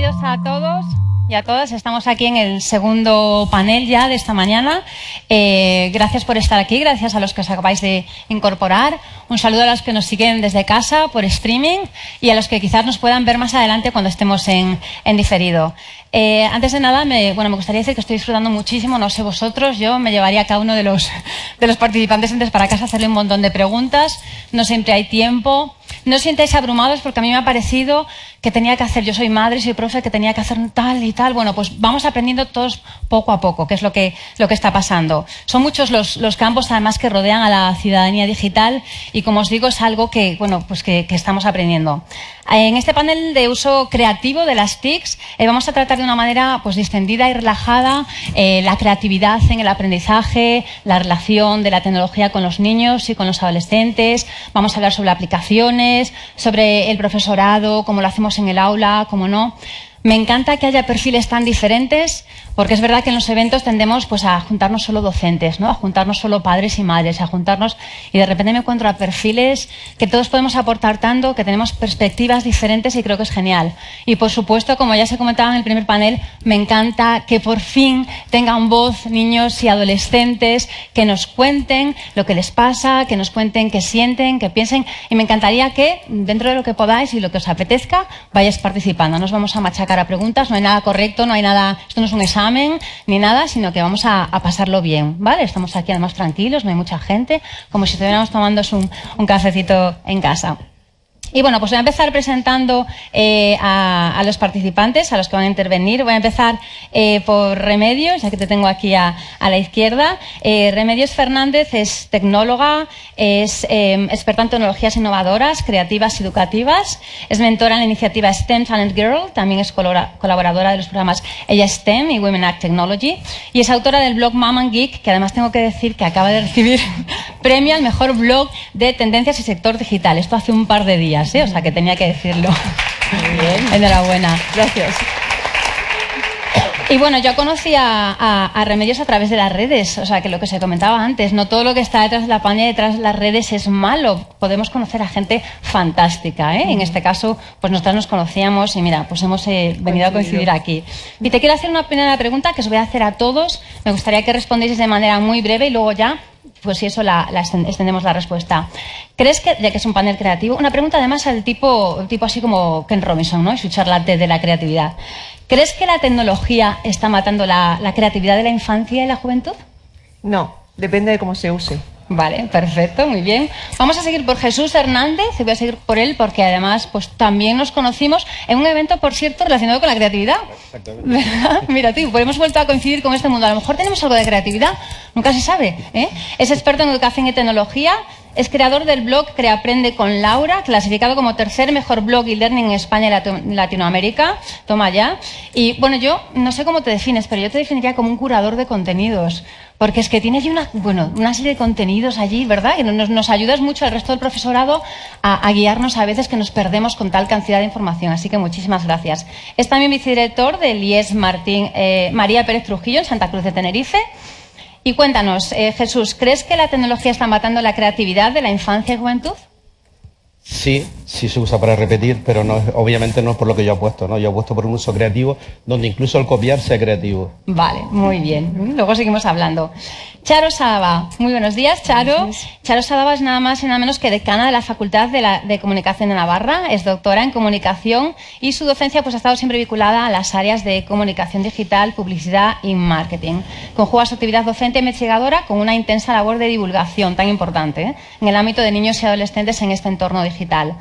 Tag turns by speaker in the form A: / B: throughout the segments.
A: Bienvenidos a todos y a todas. Estamos aquí en el segundo panel ya de esta mañana. Gracias por estar aquí, gracias a los que os acabáis de incorporar. Un saludo a los que nos siguen desde casa por streaming y a los que quizás nos puedan ver más adelante cuando estemos en diferido. Antes de nada, me gustaría decir que estoy disfrutando muchísimo, no sé vosotros, yo me llevaría a cada uno de los participantes antes para casa a hacerle un montón de preguntas, no siempre hay tiempo. No os sintáis abrumados porque a mí me ha parecido que tenía que hacer, yo soy madre, soy profe, que tenía que hacer tal y tal. Bueno, pues vamos aprendiendo todos poco a poco, que es lo que está pasando. Son muchos los campos además que rodean a la ciudadanía digital y como os digo es algo que, que estamos aprendiendo. En este panel de uso creativo de las TICs vamos a tratar de una manera distendida y relajada la creatividad en el aprendizaje, la relación de la tecnología con los niños y con los adolescentes. Vamos a hablar sobre aplicaciones, sobre el profesorado, cómo lo hacemos en el aula, cómo no. Me encanta que haya perfiles tan diferentes, porque es verdad que en los eventos tendemos a juntarnos solo docentes, ¿no? A juntarnos solo padres y madres, a juntarnos y de repente me encuentro a perfiles que todos podemos aportar tanto, que tenemos perspectivas diferentes y creo que es genial. Y por supuesto, como ya se comentaba en el primer panel, me encanta que por fin tengan voz niños y adolescentes que nos cuenten lo que les pasa, que nos cuenten qué sienten, qué piensen y me encantaría que dentro de lo que podáis y lo que os apetezca vayáis participando. Nos vamos a machacar a preguntas, no hay nada correcto, no hay nada, esto no es un examen ni nada, sino que vamos a pasarlo bien, ¿vale? Estamos aquí además tranquilos, no hay mucha gente, como si estuviéramos tomando un cafecito en casa. Y bueno, pues voy a empezar presentando a los participantes, a los que van a intervenir. Voy a empezar por Remedios, ya que te tengo aquí a la izquierda. Remedios Fernández es tecnóloga, es experta en tecnologías innovadoras, creativas y educativas. Es mentora en la iniciativa STEM Talent Girl, también es colaboradora de los programas Ella STEM y Women Act Technology. Y es autora del blog Mom and Geek, que además tengo que decir que acaba de recibir premio al mejor blog de tendencias y sector digital. Esto hace un par de días. O sea que tenía que decirlo. Muy bien. Enhorabuena. Gracias. Y bueno, yo conocí a Remedios a través de las redes, o sea que lo que se comentaba antes, no todo lo que está detrás de la pantalla, detrás de las redes es malo. Podemos conocer a gente fantástica, ¿eh? En este caso, pues nosotras nos conocíamos y mira, pues hemos venido a coincidir aquí. Y te quiero hacer una primera pregunta que os voy a hacer a todos. Me gustaría que respondieseis de manera muy breve y luego ya pues si eso extendemos la respuesta. ¿Crees que, ya que es un panel creativo, una pregunta además al tipo así como Ken Robinson, ¿no? Y su charla de la creatividad. ¿Crees que la tecnología está matando la creatividad de la infancia y la juventud?
B: No, depende de cómo se use.
A: Vale, perfecto, muy bien. Vamos a seguir por Jesús Hernández, y voy a seguir por él porque además pues también nos conocimos en un evento, por cierto, relacionado con la creatividad. ¿Verdad? Mira tú, pues hemos vuelto a coincidir con este mundo. A lo mejor tenemos algo de creatividad, nunca se sabe, ¿eh? Es experto en educación y tecnología. Es creador del blog Creaprende con Laura, clasificado como tercer mejor blog y learning en España y Latinoamérica. Toma ya. Y bueno, yo no sé cómo te defines, pero yo te definiría como un curador de contenidos. Porque es que tiene allí una serie de contenidos allí, ¿verdad? Y nos ayudas mucho al resto del profesorado a guiarnos a veces que nos perdemos con tal cantidad de información. Así que muchísimas gracias. Es también vicedirector del IES María Pérez Trujillo en Santa Cruz de Tenerife. Y cuéntanos, Jesús, ¿crees que la tecnología está matando la creatividad de la infancia y juventud?
C: Sí, sí se usa para repetir, pero no, obviamente no es por lo que yo apuesto, ¿no? Yo apuesto por un uso creativo, donde incluso el copiar sea creativo.
A: Vale, muy bien. Luego seguimos hablando. Charo Sadaba, muy buenos días, Charo. Gracias. Charo Sadaba es nada más y nada menos que decana de la Facultad de Comunicación de Navarra, es doctora en comunicación y su docencia pues ha estado siempre vinculada a las áreas de comunicación digital, publicidad y marketing. Conjuga su actividad docente e investigadora con una intensa labor de divulgación tan importante, ¿eh? En el ámbito de niños y adolescentes en este entorno digital.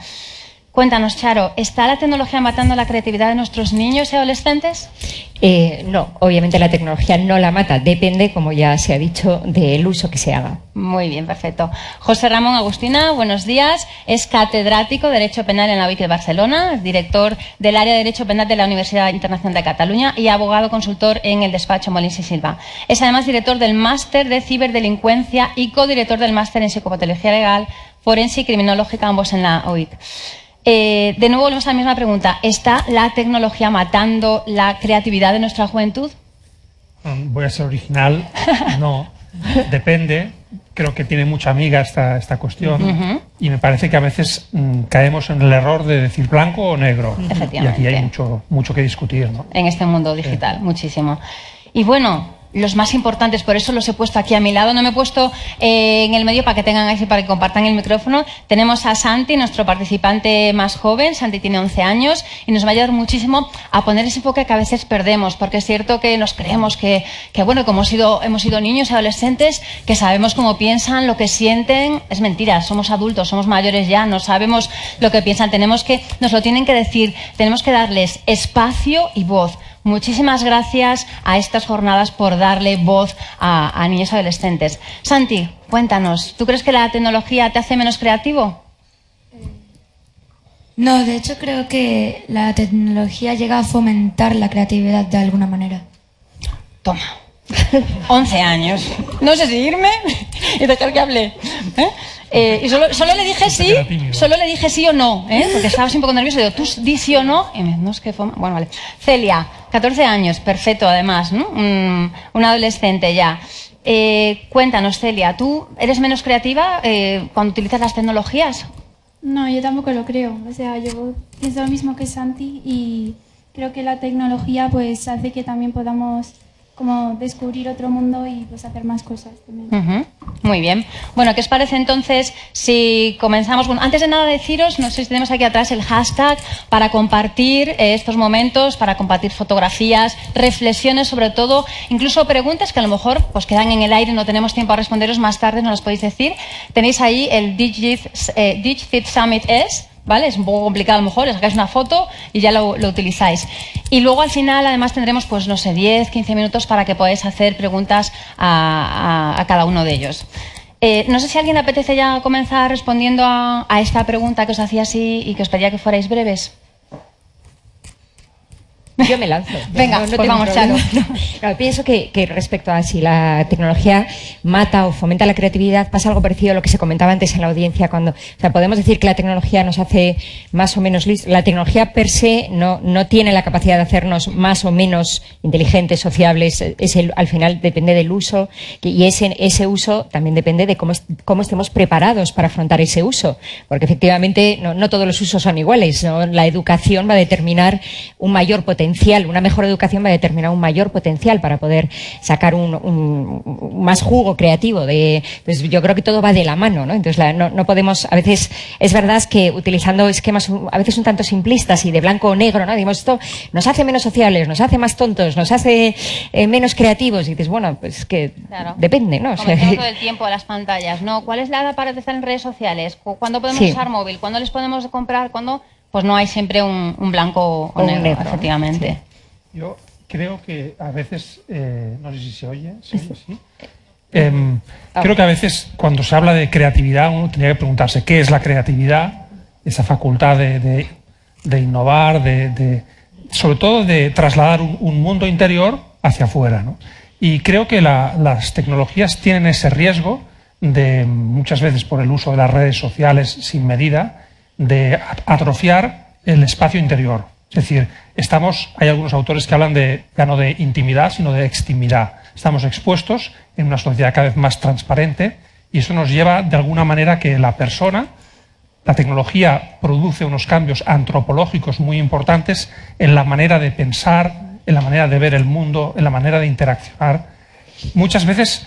A: Cuéntanos, Charo, ¿está la tecnología matando la creatividad de nuestros niños y adolescentes?
D: No, obviamente la tecnología no la mata, depende, como ya se ha dicho, del uso que se haga.
A: Muy bien, perfecto. José Ramón Agustina, buenos días. Es catedrático de Derecho Penal en la UIC de Barcelona, director del área de Derecho Penal de la Universidad Internacional de Cataluña y abogado consultor en el despacho Molins y Silva. Es además director del máster de ciberdelincuencia y codirector del máster en psicopatología legal, forense y criminológica, ambos en la UIC. De nuevo volvemos a la misma pregunta. ¿Está la tecnología matando la creatividad de nuestra juventud?
E: Voy a ser original. No, depende. creo que tiene mucha amiga esta cuestión, y me parece que a veces caemos en el error de decir blanco o negro. Y aquí hay mucho que discutir, ¿no?
A: En este mundo digital, muchísimo. Y bueno, los más importantes, por eso los he puesto aquí a mi lado. No me he puesto en el medio para que tengan ahí, para que compartan el micrófono. Tenemos a Santi, nuestro participante más joven. Santi tiene 11 años y nos va a ayudar muchísimo a poner ese enfoque que a veces perdemos, porque es cierto que nos creemos que bueno, como hemos sido niños y adolescentes, que sabemos cómo piensan, lo que sienten. Es mentira, somos adultos, somos mayores ya, no sabemos lo que piensan. Nos lo tienen que decir, tenemos que darles espacio y voz. Muchísimas gracias a estas jornadas por darle voz a niños y adolescentes. Santi, cuéntanos, ¿tú crees que la tecnología te hace menos creativo?
F: No, de hecho creo que la tecnología llega a fomentar la creatividad de alguna manera.
A: Toma. 11 años. No sé si irme y dejar que hable. Y solo le dije sí o no, porque estaba así un poco nervioso. Digo, tú di sí o no. Y no es que bueno, vale. Celia, 14 años, perfecto además, ¿no? Un adolescente ya. Cuéntanos, Celia, ¿tú eres menos creativa cuando utilizas las tecnologías?
G: No, yo tampoco lo creo. O sea, yo pienso lo mismo que Santi y creo que la tecnología pues hace que también podamos como descubrir otro mundo y pues hacer más cosas también.
A: Muy bien. Bueno, ¿qué os parece entonces si comenzamos? Bueno, antes de nada deciros, no sé si tenemos aquí atrás el hashtag para compartir estos momentos, para compartir fotografías, reflexiones sobre todo, incluso preguntas que a lo mejor pues quedan en el aire, no tenemos tiempo a responderos más tarde, nos las podéis decir. Tenéis ahí el DigitFit Summit S. ¿Vale? Es un poco complicado a lo mejor, le sacáis una foto y ya lo utilizáis. Y luego al final además tendremos, pues no sé, 10, 15 minutos para que podáis hacer preguntas a cada uno de ellos. No sé si a alguien le apetece ya comenzar respondiendo a esta pregunta que os hacía así y que os pedía que fuerais breves.
D: Yo me lanzo.
A: Venga,
D: no
A: pues vamos, Charo.
D: Claro, pienso que respecto a si la tecnología mata o fomenta la creatividad, pasa algo parecido a lo que se comentaba antes en la audiencia. O sea, podemos decir que la tecnología nos hace más o menos listos. La tecnología per se no tiene la capacidad de hacernos más o menos inteligentes, sociables. Al final depende del uso y ese uso también depende de cómo estemos preparados para afrontar ese uso. Porque efectivamente no todos los usos son iguales, ¿no? La educación va a determinar un mayor potencial. Una mejor educación va a determinar un mayor potencial para poder sacar un más jugo creativo. Pues yo creo que todo va de la mano, ¿no? Entonces no podemos, a veces es verdad que utilizando esquemas a veces un tanto simplistas y de blanco o negro, ¿no? Digamos, esto nos hace menos sociables, nos hace más tontos, nos hace menos creativos. Y dices, bueno, pues que claro, depende, ¿no?
A: Como todo el tiempo a las pantallas, ¿no? ¿Cuál es la edad para estar en redes sociales? ¿Cuándo podemos usar móvil? ¿Cuándo les podemos comprar? ¿Cuándo? Pues no hay siempre un blanco o negro, efectivamente.
E: Sí. Yo creo que a veces, no sé si se oye, sí. Creo que a veces cuando se habla de creatividad uno tendría que preguntarse qué es la creatividad, esa facultad de innovar, sobre todo de trasladar un mundo interior hacia afuera, ¿no? Y creo que las tecnologías tienen ese riesgo de, muchas veces por el uso de las redes sociales sin medida, de atrofiar el espacio interior. Es decir, hay algunos autores que hablan ya no de intimidad, sino de extimidad. Estamos expuestos en una sociedad cada vez más transparente y eso nos lleva de alguna manera a que la tecnología produce unos cambios antropológicos muy importantes en la manera de pensar, en la manera de ver el mundo, en la manera de interaccionar, muchas veces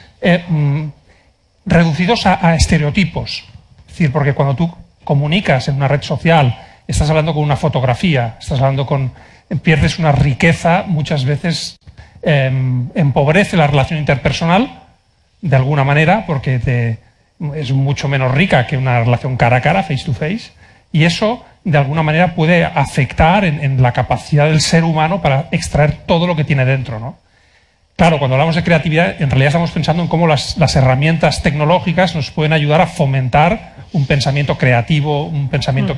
E: reducidos a estereotipos. Es decir, porque cuando tú comunicas en una red social, estás hablando con una fotografía, pierdes una riqueza, muchas veces empobrece la relación interpersonal de alguna manera, porque es mucho menos rica que una relación cara a cara, face to face, y eso de alguna manera puede afectar en la capacidad del ser humano para extraer todo lo que tiene dentro, ¿no? Claro, cuando hablamos de creatividad, en realidad estamos pensando en cómo las herramientas tecnológicas nos pueden ayudar a fomentar un pensamiento creativo, un pensamiento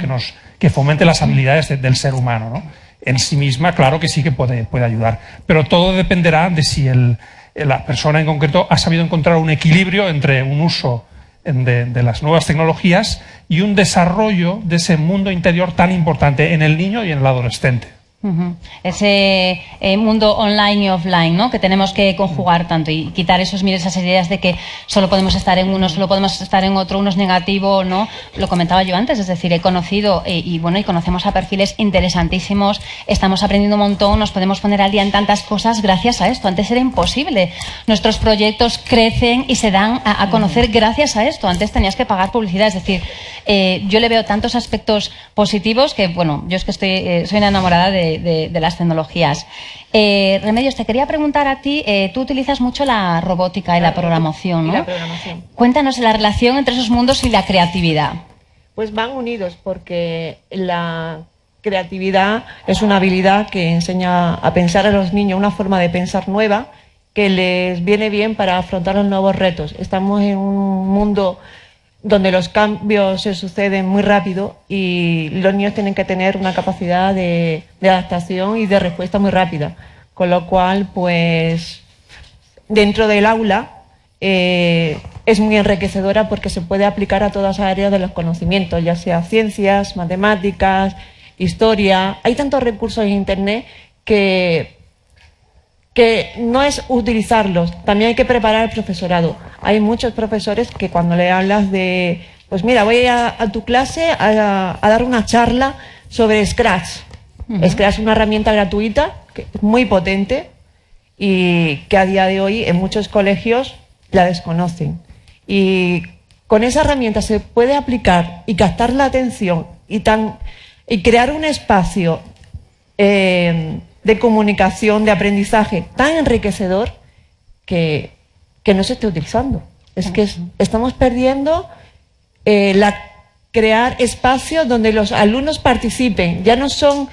E: que fomente las habilidades del ser humano, ¿no? En sí misma, claro que sí que puede ayudar. Pero todo dependerá de si la persona en concreto ha sabido encontrar un equilibrio entre un uso de las nuevas tecnologías y un desarrollo de ese mundo interior tan importante en el niño y en el adolescente.
A: Ese mundo online y offline, ¿no? Que tenemos que conjugar tanto y quitar esas ideas de que solo podemos estar en uno, solo podemos estar en otro, uno es negativo, ¿no? Lo comentaba yo antes, es decir, he conocido y conocemos a perfiles interesantísimos, estamos aprendiendo un montón, nos podemos poner al día en tantas cosas gracias a esto. Antes era imposible. Nuestros proyectos crecen y se dan a conocer gracias a esto. Antes tenías que pagar publicidad, es decir, yo le veo tantos aspectos positivos que, bueno, yo es que soy una enamorada de las tecnologías. Remedios, te quería preguntar a ti, tú utilizas mucho la robótica y la programación, ¿no?
B: Y la programación.
A: Cuéntanos la relación entre esos mundos y la creatividad.
B: Pues van unidos porque la creatividad es una habilidad que enseña a pensar a los niños, una forma de pensar nueva que les viene bien para afrontar los nuevos retos. Estamos en un mundo donde los cambios se suceden muy rápido y los niños tienen que tener una capacidad de adaptación y de respuesta muy rápida. Con lo cual, pues, dentro del aula es muy enriquecedora porque se puede aplicar a todas las áreas de los conocimientos, ya sea ciencias, matemáticas, historia. Hay tantos recursos en Internet que no es utilizarlos, también hay que preparar al profesorado. Hay muchos profesores que cuando le hablas de, pues mira, voy a tu clase a dar una charla sobre Scratch. Scratch es una herramienta gratuita, que es muy potente y que a día de hoy en muchos colegios la desconocen. Y con esa herramienta se puede aplicar y captar la atención y crear un espacio de comunicación, de aprendizaje tan enriquecedor que no se esté utilizando. Es que estamos perdiendo crear espacios donde los alumnos participen. Ya no son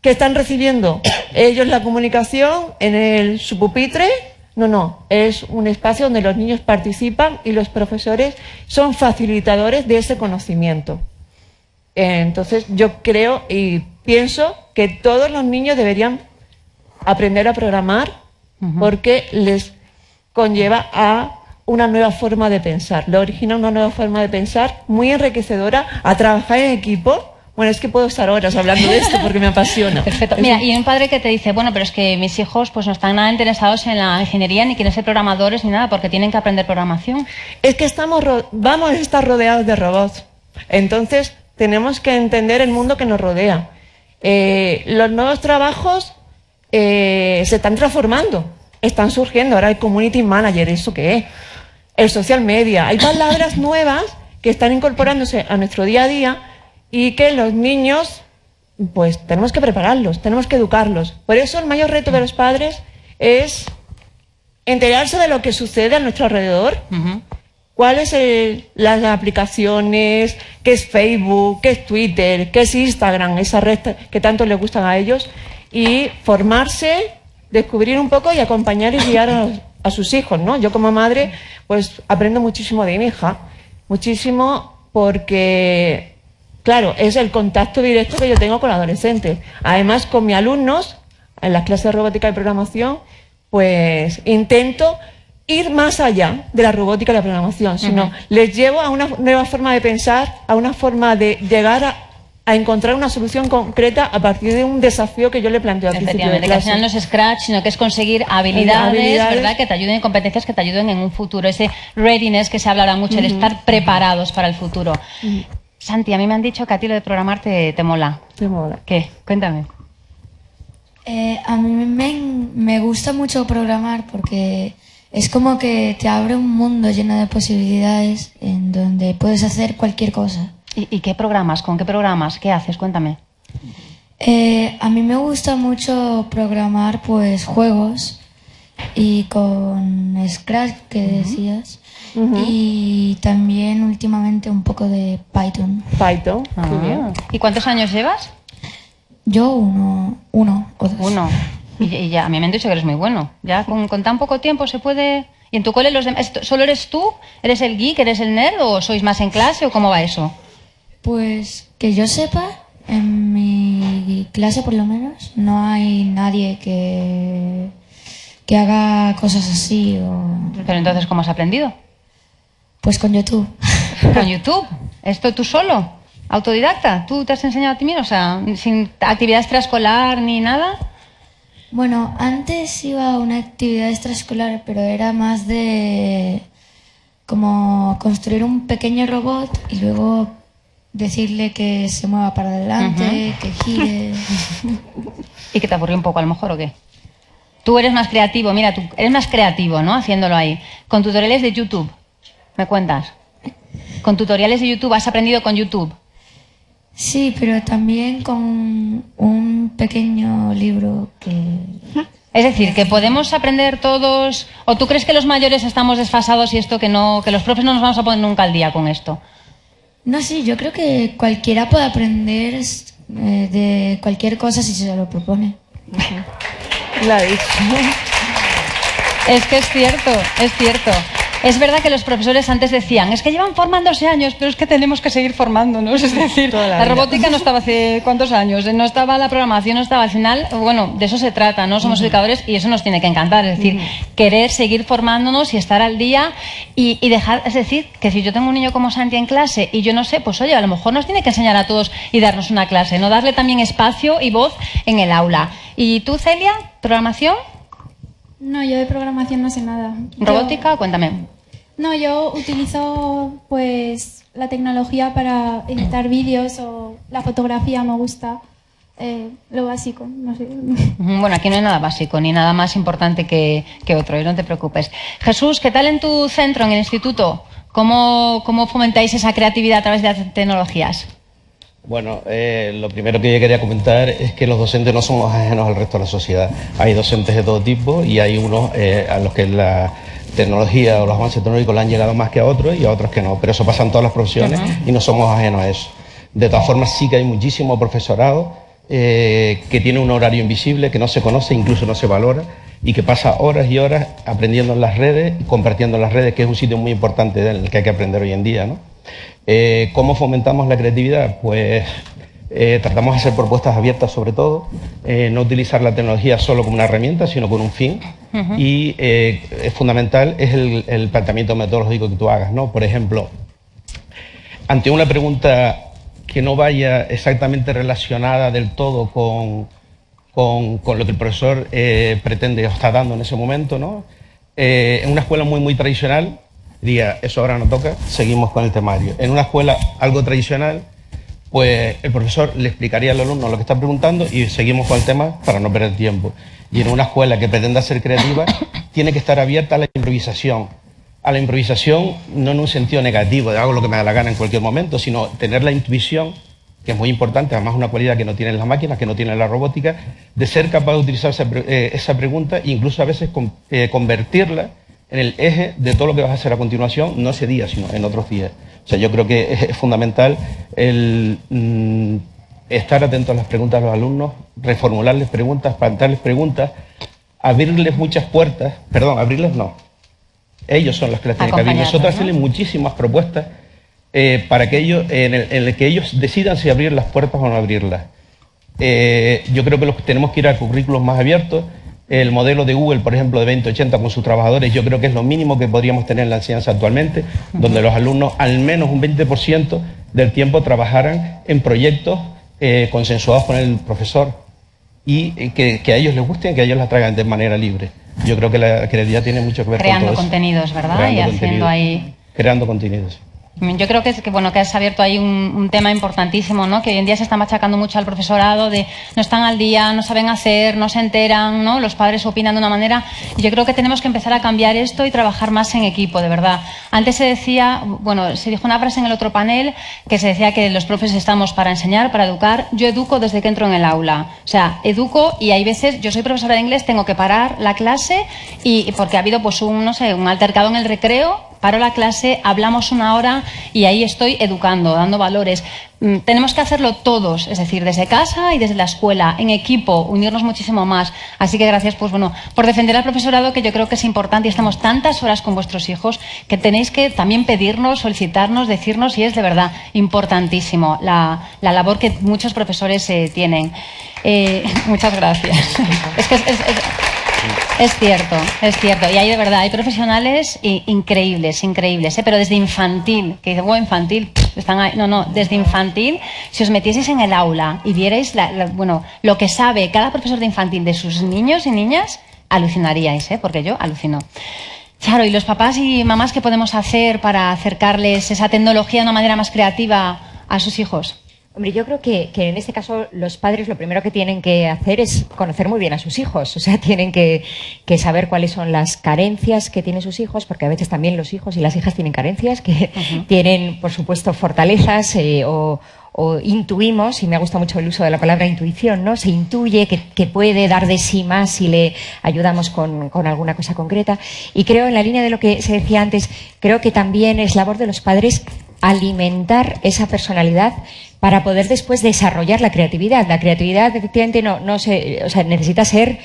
B: que están recibiendo ellos la comunicación en su pupitre. No, es un espacio donde los niños participan y los profesores son facilitadores de ese conocimiento. Entonces yo creo y pienso que todos los niños deberían aprender a programar porque les conlleva a una nueva forma de pensar, le origina una nueva forma de pensar muy enriquecedora, a trabajar en equipo. Bueno, es que puedo estar horas hablando de esto porque me apasiona.
A: Perfecto. Mira, y un padre que te dice, bueno, pero es que mis hijos pues no están nada interesados en la ingeniería, ni quieren ser programadores, ni nada, porque tienen que aprender programación.
B: Es que vamos a estar rodeados de robots. Entonces, tenemos que entender el mundo que nos rodea. Los nuevos trabajos se están transformando, están surgiendo. Ahora el community manager, ¿eso qué es? El social media. Hay palabras nuevas que están incorporándose a nuestro día a día y que los niños, pues tenemos que prepararlos, tenemos que educarlos. Por eso el mayor reto de los padres es enterarse de lo que sucede a nuestro alrededor. ¿Cuáles las aplicaciones? ¿Qué es Facebook? ¿Qué es Twitter? ¿Qué es Instagram? Esa red que tanto les gustan a ellos. Y formarse, descubrir un poco y acompañar y guiar a sus hijos, ¿no? Yo como madre, pues aprendo muchísimo de mi hija. Muchísimo porque, claro, es el contacto directo que yo tengo con adolescentes. Además, con mis alumnos, en las clases de robótica y programación, pues intento ir más allá de la robótica y la programación, sino les llevo a una nueva forma de pensar, a una forma de llegar a encontrar una solución concreta a partir de un desafío que yo le planteo al principio de clase.
A: Que al final no es Scratch, sino que es conseguir habilidades, ¿verdad? Que te ayuden, competencias que te ayuden en un futuro. Ese readiness que se habla ahora mucho, el estar preparados para el futuro. Santi, a mí me han dicho que a ti lo de programar te mola.
B: Te mola.
A: ¿Qué? Cuéntame.
F: A mí me gusta mucho programar porque es como que te abre un mundo lleno de posibilidades en donde puedes hacer cualquier cosa.
A: ¿Y qué programas? ¿Con qué programas? ¿Qué haces? Cuéntame.
F: A mí me gusta mucho programar pues juegos y con Scratch que decías y también últimamente un poco de Python.
B: Python, muy bien.
A: ¿Y cuántos años llevas?
F: Yo uno o dos.
A: Uno. Y ya, a mí me han dicho que eres muy bueno. Ya con tan poco tiempo se puede... ¿Y en tu cole los demás? ¿Solo eres tú? ¿Eres el geek? ¿Eres el nerd? ¿O sois más en clase? ¿O cómo va eso?
F: Pues que yo sepa, en mi clase por lo menos, no hay nadie que haga cosas así.
A: Pero entonces, ¿cómo has aprendido?
F: Pues con YouTube.
A: ¿Con YouTube? ¿Esto tú solo? ¿Autodidacta? ¿Tú te has enseñado a ti mismo? O sea, sin actividad extraescolar ni nada.
F: Bueno, antes iba a una actividad extraescolar, pero era más de como construir un pequeño robot y luego decirle que se mueva para adelante, que gire.
A: ¿Y que te aburrió un poco a lo mejor o qué? Tú eres más creativo, mira, tú eres más creativo, ¿no? Haciéndolo ahí. Con tutoriales de YouTube, ¿me cuentas? Con tutoriales de YouTube, ¿has aprendido con YouTube?
F: Sí, pero también con un pequeño libro que...
A: Es decir, que podemos aprender todos... ¿O tú crees que los mayores estamos desfasados y esto que no, que los profes no nos vamos a poner nunca al día con esto?
F: No, sí, yo creo que cualquiera puede aprender de cualquier cosa si se lo propone.
B: La he dicho.
A: Es que es cierto, es cierto. Es verdad que los profesores antes decían, es que llevan formándose años, pero es que tenemos que seguir formándonos. Es decir, la robótica no estaba hace cuántos años, no estaba la programación, no estaba al final. Bueno, de eso se trata, ¿no? Somos educadores y eso nos tiene que encantar. Es decir, querer seguir formándonos y estar al día y dejar, es decir, que si yo tengo un niño como Santi en clase y yo no sé, pues oye, a lo mejor nos tiene que enseñar a todos y darnos una clase, no darle también espacio y voz en el aula. ¿Y tú, Celia, programación?
G: No, yo de programación no sé nada.
A: ¿Robótica? Cuéntame.
G: No, yo utilizo pues la tecnología para editar vídeos o la fotografía me gusta, lo básico, no sé.
A: Bueno, aquí no hay nada básico ni nada más importante que otro, no te preocupes. Jesús, ¿qué tal en tu centro, en el instituto? ¿Cómo fomentáis esa creatividad a través de las tecnologías?
C: Bueno, lo primero que yo quería comentar es que los docentes no somos ajenos al resto de la sociedad. Hay docentes de todo tipo y hay unos a los que la tecnología o los avances tecnológicos le han llegado más que a otros y a otros que no, pero eso pasa en todas las profesiones y no somos ajenos a eso. De todas formas, sí que hay muchísimo profesorado que tiene un horario invisible, que no se conoce, incluso no se valora y que pasa horas y horas aprendiendo en las redes y compartiendo en las redes, que es un sitio muy importante en el que hay que aprender hoy en día, ¿no? ¿Cómo fomentamos la creatividad? Pues tratamos de hacer propuestas abiertas sobre todo, no utilizar la tecnología solo como una herramienta, sino con un fin. Y es fundamental es el planteamiento metodológico que tú hagas, ¿no? Por ejemplo, ante una pregunta que no vaya exactamente relacionada del todo con lo que el profesor pretende o está dando en ese momento, ¿no? En una escuela muy tradicional, diría, eso ahora no toca, seguimos con el temario. En una escuela algo tradicional, pues el profesor le explicaría al alumno lo que está preguntando y seguimos con el tema para no perder tiempo. Y en una escuela que pretenda ser creativa, tiene que estar abierta a la improvisación. A la improvisación no en un sentido negativo, de hago lo que me da la gana en cualquier momento, sino tener la intuición, que es muy importante, además una cualidad que no tienen las máquinas, que no tiene la robótica, de ser capaz de utilizar esa pregunta e incluso a veces convertirla en el eje de todo lo que vas a hacer a continuación, no ese día, sino en otros días. O sea, yo creo que es fundamental el estar atento a las preguntas de los alumnos, reformularles preguntas, plantearles preguntas, abrirles muchas puertas, perdón, abrirles no. Ellos son los que las tienen que abrir. Nosotros hacemos muchísimas propuestas para que ellos, en el que ellos decidan si abrir las puertas o no abrirlas. Yo creo que tenemos que ir a currículos más abiertos. El modelo de Google, por ejemplo, de 2080 con sus trabajadores, yo creo que es lo mínimo que podríamos tener en la enseñanza actualmente, donde los alumnos al menos un 20% del tiempo trabajaran en proyectos consensuados con el profesor y que a ellos les gusten, que a ellos las traigan de manera libre. Yo creo que la creatividad tiene mucho que ver con todo eso.
A: Creando contenidos, ¿verdad?
C: Creando
A: y haciendo
C: contenidos.
A: ahí...
C: Creando contenidos.
A: Yo creo que has abierto ahí un tema importantísimo, ¿no? Que hoy en día se está machacando mucho al profesorado de no están al día, no saben hacer, no se enteran, ¿no? Los padres opinan de una manera. Y yo creo que tenemos que empezar a cambiar esto y trabajar más en equipo, de verdad. Antes se decía, bueno, se dijo una frase en el otro panel que se decía que los profes estamos para enseñar, para educar. Yo educo desde que entro en el aula. O sea, educo y hay veces, yo soy profesora de inglés, tengo que parar la clase y porque ha habido pues un altercado en el recreo. Paro la clase, hablamos una hora y ahí estoy educando, dando valores. Tenemos que hacerlo todos, es decir, desde casa y desde la escuela, en equipo, unirnos muchísimo más. Así que gracias, pues bueno, por defender al profesorado, que yo creo que es importante y estamos tantas horas con vuestros hijos que tenéis que también pedirnos, solicitarnos, decirnos y es de verdad importantísimo la labor que muchos profesores tienen. Muchas gracias. Es que es cierto, es cierto. Y hay de verdad, hay profesionales increíbles, pero desde infantil, que dice, infantil, están ahí. No, desde infantil, si os metieseis en el aula y vierais lo que sabe cada profesor de infantil de sus niños y niñas, alucinaríais, porque yo alucino. Claro, y los papás y mamás, ¿qué podemos hacer para acercarles esa tecnología de una manera más creativa a sus hijos?
D: Hombre, yo creo que en este caso los padres lo primero que tienen que hacer es conocer muy bien a sus hijos. O sea, tienen que saber cuáles son las carencias que tienen sus hijos, porque a veces también los hijos y las hijas tienen carencias, que tienen, por supuesto, fortalezas o intuimos, y me gusta mucho el uso de la palabra intuición, ¿no? Se intuye que puede dar de sí más si le ayudamos con alguna cosa concreta. Y creo, en la línea de lo que se decía antes, creo que también es labor de los padres alimentar esa personalidad para poder después desarrollar la creatividad. La creatividad, efectivamente, necesita ser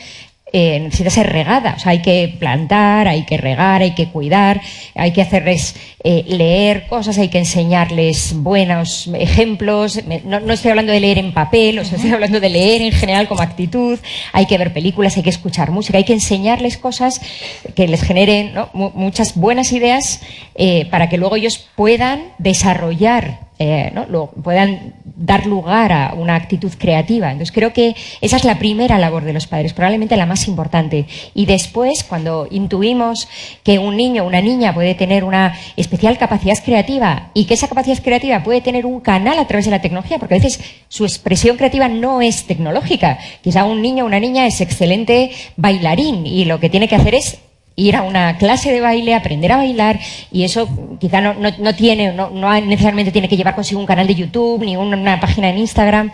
D: regada. O sea, hay que plantar, hay que regar, hay que cuidar, hay que hacerles leer cosas, hay que enseñarles buenos ejemplos. No estoy hablando de leer en papel, estoy hablando de leer en general como actitud. Hay que ver películas, hay que escuchar música, hay que enseñarles cosas que les generen, ¿no?, muchas buenas ideas para que luego ellos puedan desarrollar, puedan dar lugar a una actitud creativa. Entonces creo que esa es la primera labor de los padres, probablemente la más importante. Y después, cuando intuimos que un niño o una niña puede tener una especial capacidad creativa y que esa capacidad creativa puede tener un canal a través de la tecnología, porque a veces su expresión creativa no es tecnológica. Quizá un niño o una niña es excelente bailarín y lo que tiene que hacer es ir a una clase de baile, aprender a bailar, y eso quizá no necesariamente tiene que llevar consigo un canal de YouTube ni una página en Instagram.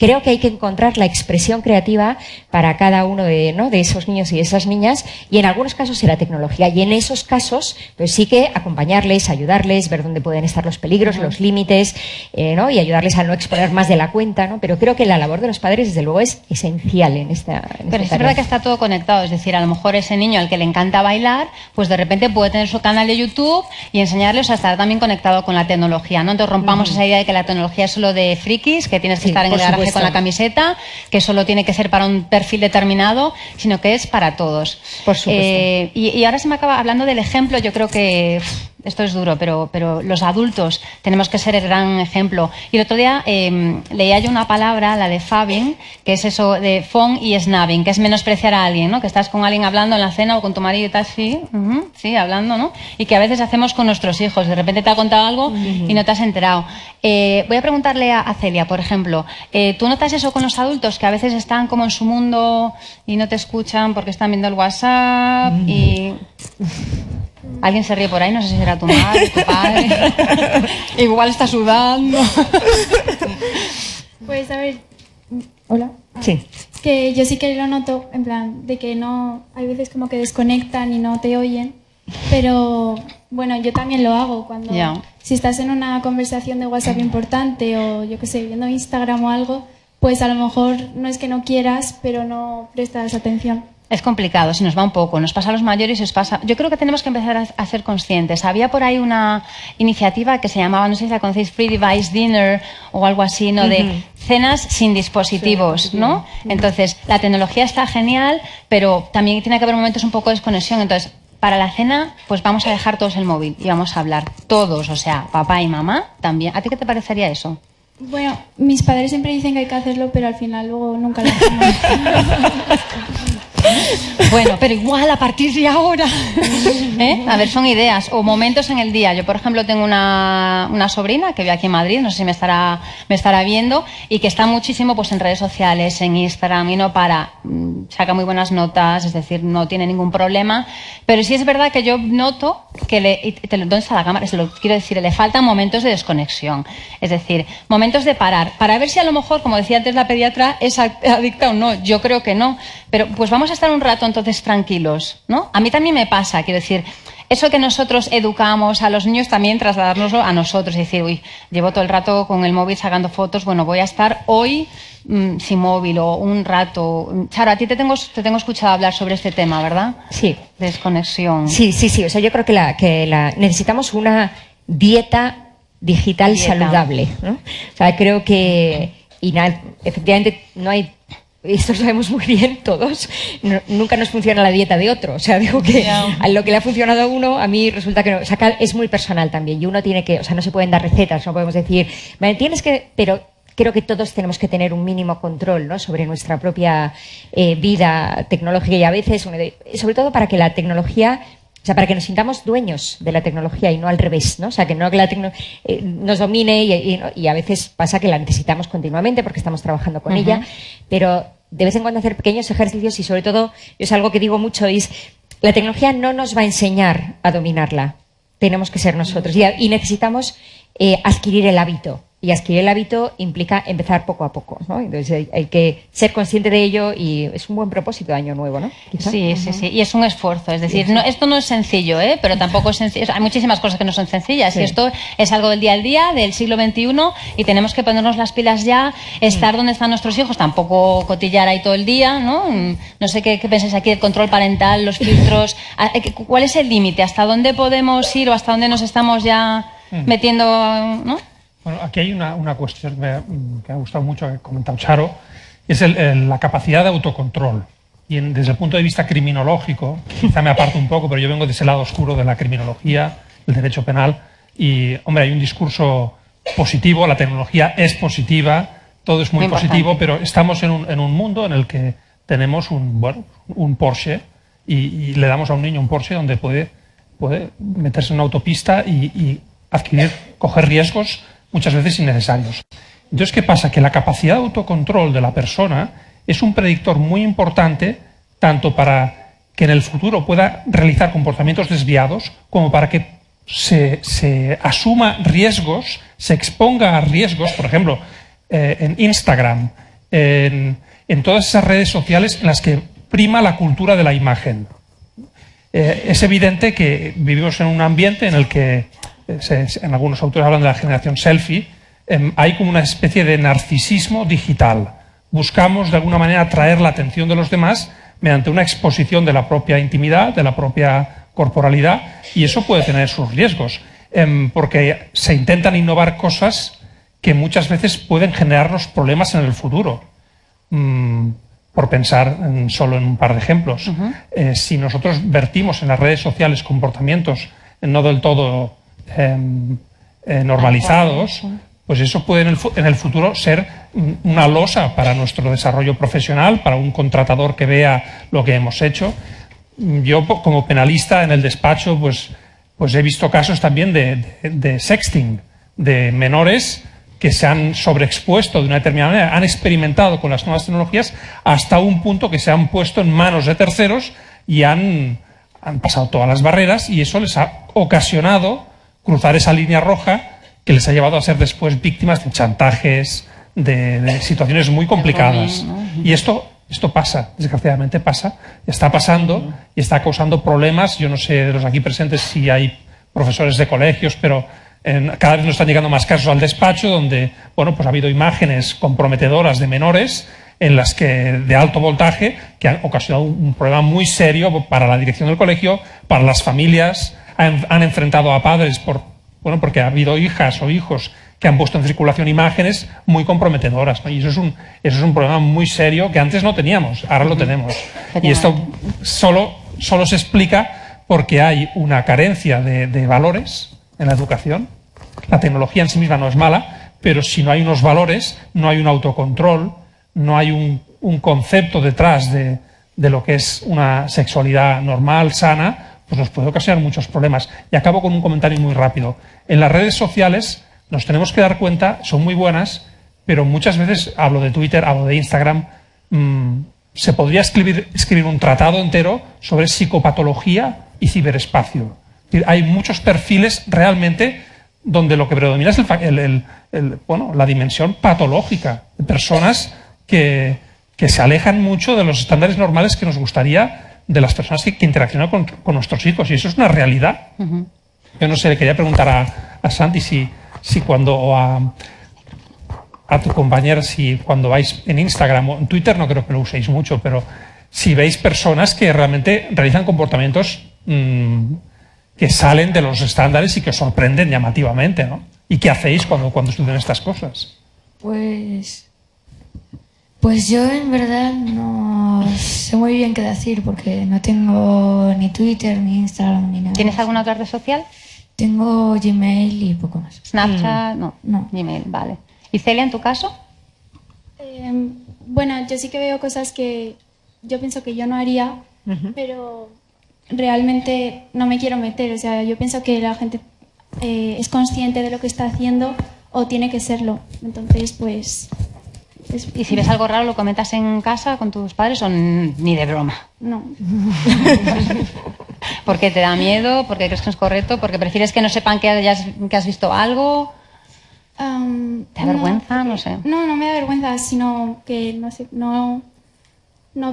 D: Creo que hay que encontrar la expresión creativa para cada uno de esos niños y esas niñas, y en algunos casos será tecnología, y en esos casos pues sí que acompañarles, ayudarles, ver dónde pueden estar los peligros, los límites, y ayudarles a no exponer más de la cuenta, ¿no? Pero creo que la labor de los padres, desde luego, es esencial en esta
A: Pero es verdad que está todo conectado, es decir, a lo mejor ese niño al que le encanta bailar, pues de repente puede tener su canal de YouTube y enseñarles a estar también conectado con la tecnología, ¿no? Entonces rompamos esa idea de que la tecnología es solo de frikis, que tienes que estar en el garaje con la camiseta, que solo tiene que ser para un perfil determinado, sino que es para todos.
D: Por supuesto.
A: Y ahora se me acaba hablando del ejemplo. Yo creo que esto es duro, pero los adultos tenemos que ser el gran ejemplo. Y el otro día leía yo una palabra, la de fabbing, que es eso de phone y snubbing, que es menospreciar a alguien, ¿no? Que estás con alguien hablando en la cena o con tu marido y tal, sí, hablando, ¿no? Y que a veces hacemos con nuestros hijos. De repente te ha contado algo y no te has enterado. Voy a preguntarle a Celia, por ejemplo, ¿tú notas eso con los adultos, que a veces están como en su mundo y no te escuchan porque están viendo el WhatsApp y... Alguien se ríe por ahí, no sé si será tu madre, tu padre. Igual está sudando.
G: Pues a ver, hola.
D: Sí.
G: Que yo sí que lo noto, en plan, de que no, hay veces como que desconectan y no te oyen, pero bueno, yo también lo hago cuando, si estás en una conversación de WhatsApp importante o yo qué sé, viendo Instagram o algo, pues a lo mejor no es que no quieras, pero no prestas atención.
A: Es complicado, se nos va un poco, nos pasa a los mayores y os pasa... Yo creo que tenemos que empezar a ser conscientes. Había por ahí una iniciativa que se llamaba, no sé si la conocéis, Free Device Dinner o algo así, ¿no? De cenas sin dispositivos, ¿no? Entonces, la tecnología está genial, pero también tiene que haber momentos un poco de desconexión. Entonces, para la cena, pues vamos a dejar todos el móvil y vamos a hablar todos, o sea, papá y mamá también. ¿A ti qué te parecería eso?
G: Bueno, mis padres siempre dicen que hay que hacerlo, pero al final luego nunca lo hacemos.
A: Bueno, pero igual a partir de ahora. A ver, son ideas o momentos en el día. Yo, por ejemplo, tengo una sobrina que vive aquí en Madrid, no sé si me estará viendo, y que está muchísimo pues en redes sociales, en Instagram, y no para. Saca muy buenas notas, es decir, no tiene ningún problema. Pero sí es verdad que yo noto que ¿dónde está la cámara? Se lo quiero decir, le faltan momentos de desconexión. Es decir, momentos de parar, para ver si a lo mejor, como decía antes la pediatra, es adicta o no. Yo creo que no. Pero pues vamos a estar un rato entonces tranquilos, ¿no? A mí también me pasa, quiero decir, eso que nosotros educamos a los niños también trasladárnoslo a nosotros y decir, uy, llevo todo el rato con el móvil sacando fotos, bueno, voy a estar hoy sin móvil o un rato. Charo, a ti te tengo escuchado hablar sobre este tema, ¿verdad?
D: Sí.
A: Desconexión.
D: Sí. O sea, yo creo que necesitamos una dieta digital saludable, ¿no? O sea, creo que efectivamente no hay esto lo sabemos muy bien todos, nunca nos funciona la dieta de otro. O sea, digo que a lo que le ha funcionado a uno, a mí resulta que no. O sea, es muy personal también y uno tiene que, o sea, no se pueden dar recetas, no podemos decir, vale, tienes que, pero creo que todos tenemos que tener un mínimo control, ¿no?, sobre nuestra propia vida tecnológica y a veces, sobre todo para que la tecnología, o sea, para que nos sintamos dueños de la tecnología y no al revés, ¿no? O sea, que no que la tecnología nos domine y a veces pasa que la necesitamos continuamente porque estamos trabajando con ella, pero de vez en cuando hacer pequeños ejercicios y sobre todo, es algo que digo mucho, es la tecnología no nos va a enseñar a dominarla, tenemos que ser nosotros y necesitamos adquirir el hábito. Y adquirir el hábito implica empezar poco a poco, ¿no? Entonces hay que ser consciente de ello y es un buen propósito de año nuevo, ¿no? ¿Quizá?
A: Sí, sí, sí. Y es un esfuerzo. Es decir, no, esto no es sencillo, pero tampoco es sencillo. Hay muchísimas cosas que no son sencillas. Sí. Y esto es algo del día a día, del siglo XXI, y tenemos que ponernos las pilas ya, estar donde están nuestros hijos, tampoco cotillar ahí todo el día, ¿no? No sé qué pensáis aquí del control parental, los filtros. ¿Cuál es el límite? ¿Hasta dónde podemos ir o hasta dónde nos estamos ya metiendo, ¿no?
E: Bueno, aquí hay una cuestión que me ha gustado mucho, que ha comentado Charo, es la capacidad de autocontrol. Y desde el punto de vista criminológico, quizá me aparto un poco, pero yo vengo de ese lado oscuro de la criminología, del derecho penal, y, hombre, hay un discurso positivo, la tecnología es positiva, todo es muy positivo, pero estamos en un mundo en el que tenemos un Porsche y le damos a un niño un Porsche donde puede meterse en una autopista y coger riesgos muchas veces innecesarios. Entonces, ¿qué pasa? Que la capacidad de autocontrol de la persona es un predictor muy importante tanto para que en el futuro pueda realizar comportamientos desviados como para que se asuma riesgos, se exponga a riesgos, por ejemplo, en Instagram, en todas esas redes sociales en las que prima la cultura de la imagen. Es evidente que vivimos en un ambiente en el que en algunos autores hablan de la generación selfie, hay como una especie de narcisismo digital. Buscamos de alguna manera atraer la atención de los demás mediante una exposición de la propia intimidad, de la propia corporalidad, y eso puede tener sus riesgos, porque se intentan innovar cosas que muchas veces pueden generarnos problemas en el futuro. Por pensar solo en un par de ejemplos. Si nosotros vertimos en las redes sociales comportamientos no del todo normalizados, pues eso puede en el futuro ser una losa para nuestro desarrollo profesional, para un contratador que vea lo que hemos hecho. Yo, como penalista en el despacho, pues he visto casos también de sexting, de menores que se han sobreexpuesto de una determinada manera, han experimentado con las nuevas tecnologías hasta un punto que se han puesto en manos de terceros y han pasado todas las barreras, y eso les ha ocasionado cruzar esa línea roja que les ha llevado a ser después víctimas de chantajes, de situaciones muy complicadas. Y esto pasa, desgraciadamente pasa, está pasando y está causando problemas. Yo no sé de los aquí presentes si hay profesores de colegios, pero cada vez nos están llegando más casos al despacho donde, bueno, pues ha habido imágenes comprometedoras de menores en las que, de alto voltaje, que han ocasionado un problema muy serio para la dirección del colegio, para las familias. Han enfrentado a padres porque ha habido hijas o hijos que han puesto en circulación imágenes muy comprometedoras, ¿no? Y eso es un problema muy serio que antes no teníamos, ahora lo tenemos. Y esto solo se explica porque hay una carencia de valores en la educación. La tecnología en sí misma no es mala, pero si no hay unos valores, no hay un autocontrol, no hay un concepto detrás de lo que es una sexualidad normal, sana, pues nos puede ocasionar muchos problemas. Y acabo con un comentario muy rápido. En las redes sociales nos tenemos que dar cuenta, son muy buenas, pero muchas veces, hablo de Twitter, hablo de Instagram, se podría escribir un tratado entero sobre psicopatología y ciberespacio. Hay muchos perfiles realmente donde lo que predomina es la dimensión patológica de personas que se alejan mucho de los estándares normales que nos gustaría de las personas que interaccionan con nuestros hijos, y eso es una realidad. Yo no sé, le quería preguntar a Santi si cuando, o a tu compañera, si cuando vais en Instagram o en Twitter, no creo que lo uséis mucho, pero si veis personas que realmente realizan comportamientos que salen de los estándares y que os sorprenden llamativamente, ¿no? ¿Y qué hacéis cuando suceden estas cosas?
F: Pues Pues yo en verdad no sé muy bien qué decir porque no tengo ni Twitter, ni Instagram, ni nada.
A: ¿Tienes alguna otra red social?
F: Tengo Gmail y poco más.
A: Snapchat, no.
F: No.
A: Gmail, vale. ¿Y Celia, en tu caso?
G: Bueno, yo sí que veo cosas que yo pienso que yo no haría, pero realmente no me quiero meter. O sea, yo pienso que la gente es consciente de lo que está haciendo o tiene que serlo. Entonces, pues...
A: ¿Y si ves algo raro lo comentas en casa con tus padres o ni de broma?
G: No.
A: ¿Por qué te da miedo? ¿Por qué crees que no es correcto? ¿Porque prefieres que no sepan que has visto algo? ¿Te da vergüenza? No sé.
G: No me da vergüenza, sino que no sé, no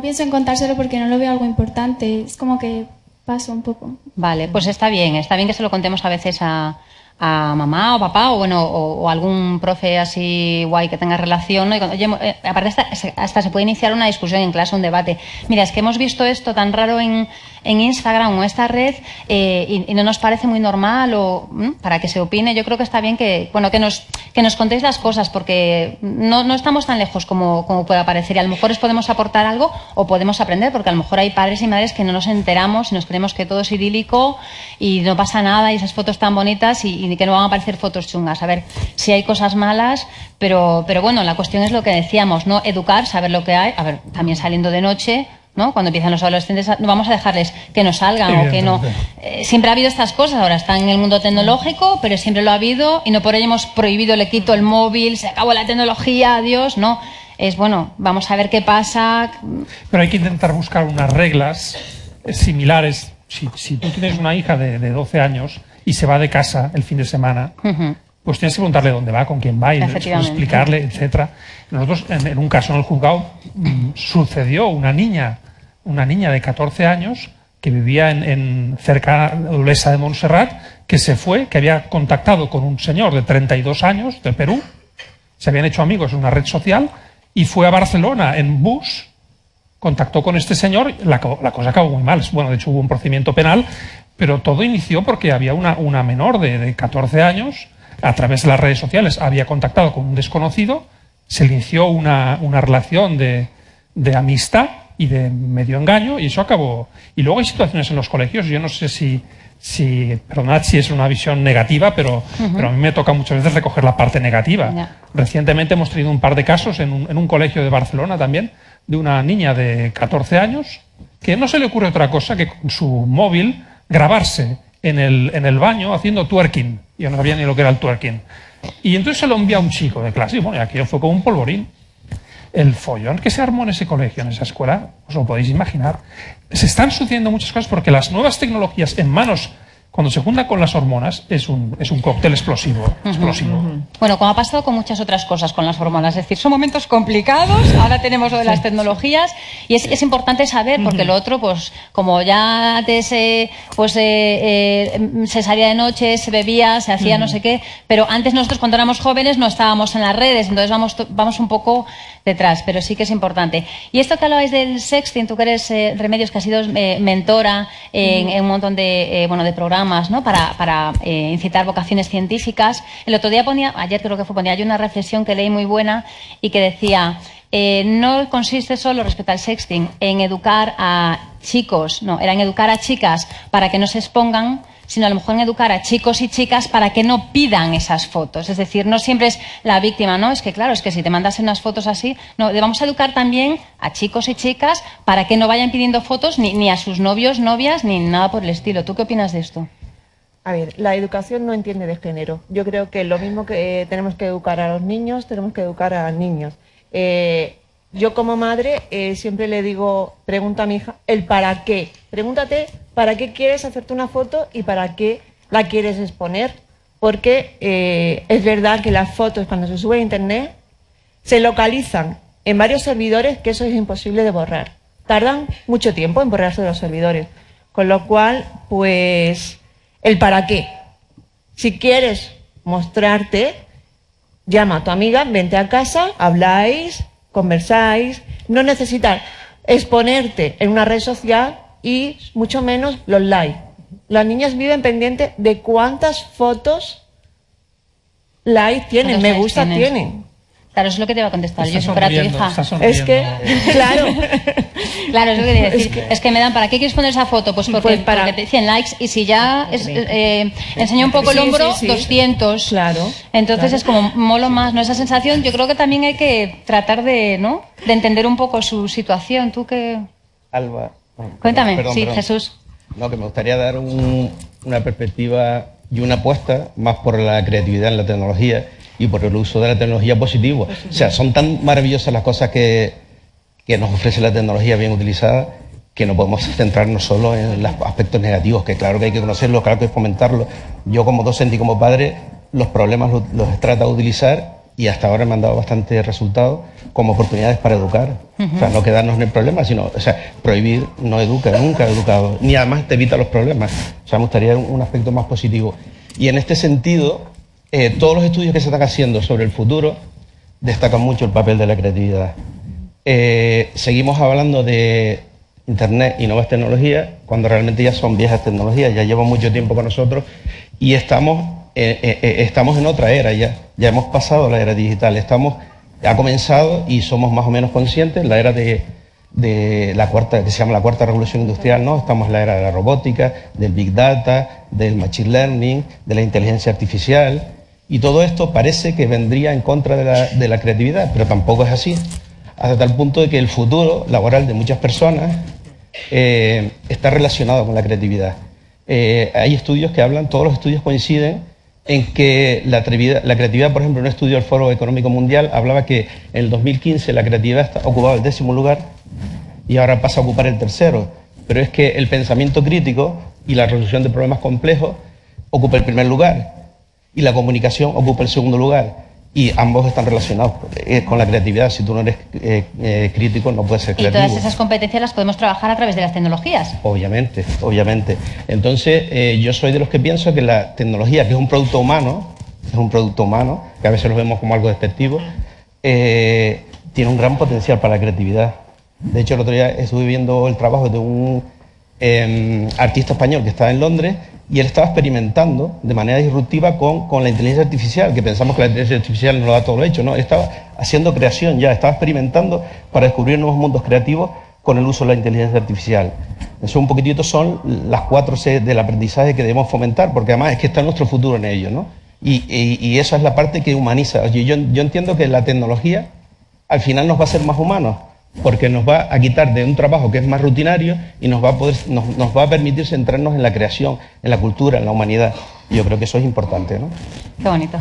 G: pienso en contárselo porque no lo veo algo importante. Es como que paso un poco.
A: Vale, pues está bien que se lo contemos a veces a mamá o papá o bueno o algún profe así guay que tenga relación, ¿no? Y cuando, oye, aparte hasta se puede iniciar una discusión en clase, un debate. Mira, es que hemos visto esto tan raro en Instagram o esta red y no nos parece muy normal o para que se opine. Yo creo que está bien que nos contéis las cosas porque no estamos tan lejos como pueda parecer y a lo mejor os podemos aportar algo o podemos aprender porque a lo mejor hay padres y madres que no nos enteramos y nos creemos que todo es idílico y no pasa nada y esas fotos tan bonitas y que no van a aparecer fotos chungas. A ver, sí hay cosas malas, pero bueno, la cuestión es lo que decíamos, ¿no? Educar, saber lo que hay. A ver, también saliendo de noche, ¿no? Cuando empiezan los adolescentes, no vamos a dejarles que no salgan o que no. Siempre ha habido estas cosas, ahora están en el mundo tecnológico, pero siempre lo ha habido y no por ello hemos prohibido, le quito el móvil, se acabó la tecnología, adiós, no. Es bueno, vamos a ver qué pasa.
E: Pero hay que intentar buscar unas reglas similares. Si tú tienes una hija de 12 años y se va de casa el fin de semana, pues tienes que preguntarle dónde va, con quién va y explicarle, etcétera. Nosotros, en un caso en el juzgado, sucedió una niña de 14 años que vivía cerca de Olesa de Montserrat, que se fue, que había contactado con un señor de 32 años de Perú, se habían hecho amigos en una red social y fue a Barcelona en bus, contactó con este señor, la cosa acabó muy mal. Bueno, de hecho hubo un procedimiento penal, pero todo inició porque había una menor de 14 años, a través de las redes sociales, había contactado con un desconocido, se le inició una relación de amistad y de medio engaño, y eso acabó. Y luego hay situaciones en los colegios, yo no sé perdonad si es una visión negativa, pero a mí me toca muchas veces recoger la parte negativa. Recientemente hemos tenido un par de casos en un colegio de Barcelona también, de una niña de 14 años, que no se le ocurre otra cosa que con su móvil grabarse en el baño haciendo twerking. Yo no sabía ni lo que era el twerking. Y entonces se lo envía a un chico de clase, y bueno, y aquello fue como un polvorín. El follón que se armó en ese colegio, en esa escuela, os lo podéis imaginar. Se están sucediendo muchas cosas porque las nuevas tecnologías en manos, cuando se juntan con las hormonas, es un cóctel explosivo.
A: Bueno, como ha pasado con muchas otras cosas con las hormonas, es decir, son momentos complicados, ahora tenemos lo de las tecnologías y es importante saber, porque lo otro, pues como ya antes se salía de noche, se bebía, se hacía no sé qué, pero antes nosotros cuando éramos jóvenes no estábamos en las redes, entonces vamos un poco detrás, pero sí que es importante. Y esto que hablabais del sexting, tú que eres Remedios, que has sido mentora en un montón de programas, ¿no? para incitar vocaciones científicas. El otro día ayer creo que ponía yo una reflexión que leí muy buena y que decía, no consiste solo respecto al sexting en educar a chicos, no, era en educar a chicas para que no se expongan, sino a lo mejor en educar a chicos y chicas para que no pidan esas fotos. Es decir, no siempre es la víctima, ¿no? Es que claro, es que si te mandas unas fotos así, no, vamos a educar también a chicos y chicas para que no vayan pidiendo fotos ni a sus novios, novias, ni nada por el estilo. ¿Tú qué opinas de esto?
B: A ver, la educación no entiende de género. Yo creo que lo mismo que tenemos que educar a los niños, tenemos que educar a los niños. Yo como madre siempre le digo, pregunta a mi hija, el para qué. Pregúntate para qué quieres hacerte una foto y para qué la quieres exponer. Porque es verdad que las fotos cuando se suben a internet se localizan en varios servidores, que eso es imposible de borrar. Tardan mucho tiempo en borrarse de los servidores. Con lo cual, pues, el para qué. Si quieres mostrarte, llama a tu amiga, vente a casa, habláis, conversáis. No necesitas exponerte en una red social y mucho menos los likes. Las niñas viven pendientes de cuántas fotos likes tienen, me gusta tienen.
A: Claro, eso es lo que te iba a contestar.
E: Está
A: Yo, si fuera tu
E: sonriendo,
A: hija.
E: está sonriendo.
B: Es que, claro,
A: Claro, es lo que te iba a decir. Es que me dan, ¿para qué quieres poner esa foto? Pues porque te 100 likes, y si ya enseña un poco el
B: Sí,
A: hombro,
B: sí, sí.
A: 200.
B: Claro,
A: Entonces
B: claro.
A: es como molo más, ¿no? Esa sensación, yo creo que también hay que tratar de, ¿no? De entender un poco su situación. ¿Tú qué?
C: Alba.
A: Cuéntame,
C: Perdón,
A: sí,
C: perdón.
A: Jesús.
C: No, que me gustaría dar una perspectiva y una apuesta más por la creatividad en la tecnología y por el uso de la tecnología positivo. O sea, son tan maravillosas las cosas que nos ofrece la tecnología bien utilizada, que no podemos centrarnos solo en los aspectos negativos, que claro que hay que conocerlos, claro que hay que fomentarlos. Yo como docente y como padre, los problemas los he tratado de utilizar y hasta ahora me han dado bastantes resultados como oportunidades para educar. O sea, no quedarnos en el problema, sino, o sea, prohibir no educa, nunca ha educado, ni además te evita los problemas. O sea, me gustaría un aspecto más positivo. Y en este sentido, todos los estudios que se están haciendo sobre el futuro destacan mucho el papel de la creatividad. Seguimos hablando de Internet y nuevas tecnologías cuando realmente ya son viejas tecnologías, ya llevan mucho tiempo con nosotros y estamos en otra era ya hemos pasado la era digital, ha comenzado y somos más o menos conscientes la era de la cuarta, que se llama la cuarta revolución industrial, ¿no? Estamos en la era de la robótica, del big data, del machine learning, de la inteligencia artificial, y todo esto parece que vendría en contra de la creatividad, pero tampoco es así, hasta tal punto de que el futuro laboral de muchas personas está relacionado con la creatividad. Hay estudios que hablan, todos los estudios coinciden en que la creatividad, por ejemplo, un estudio del Foro Económico Mundial hablaba que en el 2015 la creatividad ocupaba el 10º lugar y ahora pasa a ocupar el 3º. Pero es que el pensamiento crítico y la resolución de problemas complejos ocupa el 1er lugar y la comunicación ocupa el 2º lugar. Y ambos están relacionados con la creatividad. Si tú no eres crítico, no puedes ser creativo.
A: Y todas esas competencias las podemos trabajar a través de las tecnologías.
C: Obviamente, obviamente. Entonces, yo soy de los que pienso que la tecnología, que es un producto humano, que a veces lo vemos como algo despectivo, tiene un gran potencial para la creatividad. De hecho, el otro día estuve viendo el trabajo de un artista español que estaba en Londres y él estaba experimentando de manera disruptiva con la inteligencia artificial, que pensamos que la inteligencia artificial nos lo da todo lo hecho, ¿no? Él estaba haciendo creación ya, estaba experimentando para descubrir nuevos mundos creativos con el uso de la inteligencia artificial. Eso un poquitito son las 4 C del aprendizaje que debemos fomentar, porque además es que está nuestro futuro en ello, ¿no? Y esa es la parte que humaniza. Yo entiendo que la tecnología al final nos va a hacer más humanos, porque nos va a quitar de un trabajo que es más rutinario y nos va a permitir centrarnos en la creación, en la cultura, en la humanidad. Y yo creo que eso es importante, ¿no?
A: Qué bonito.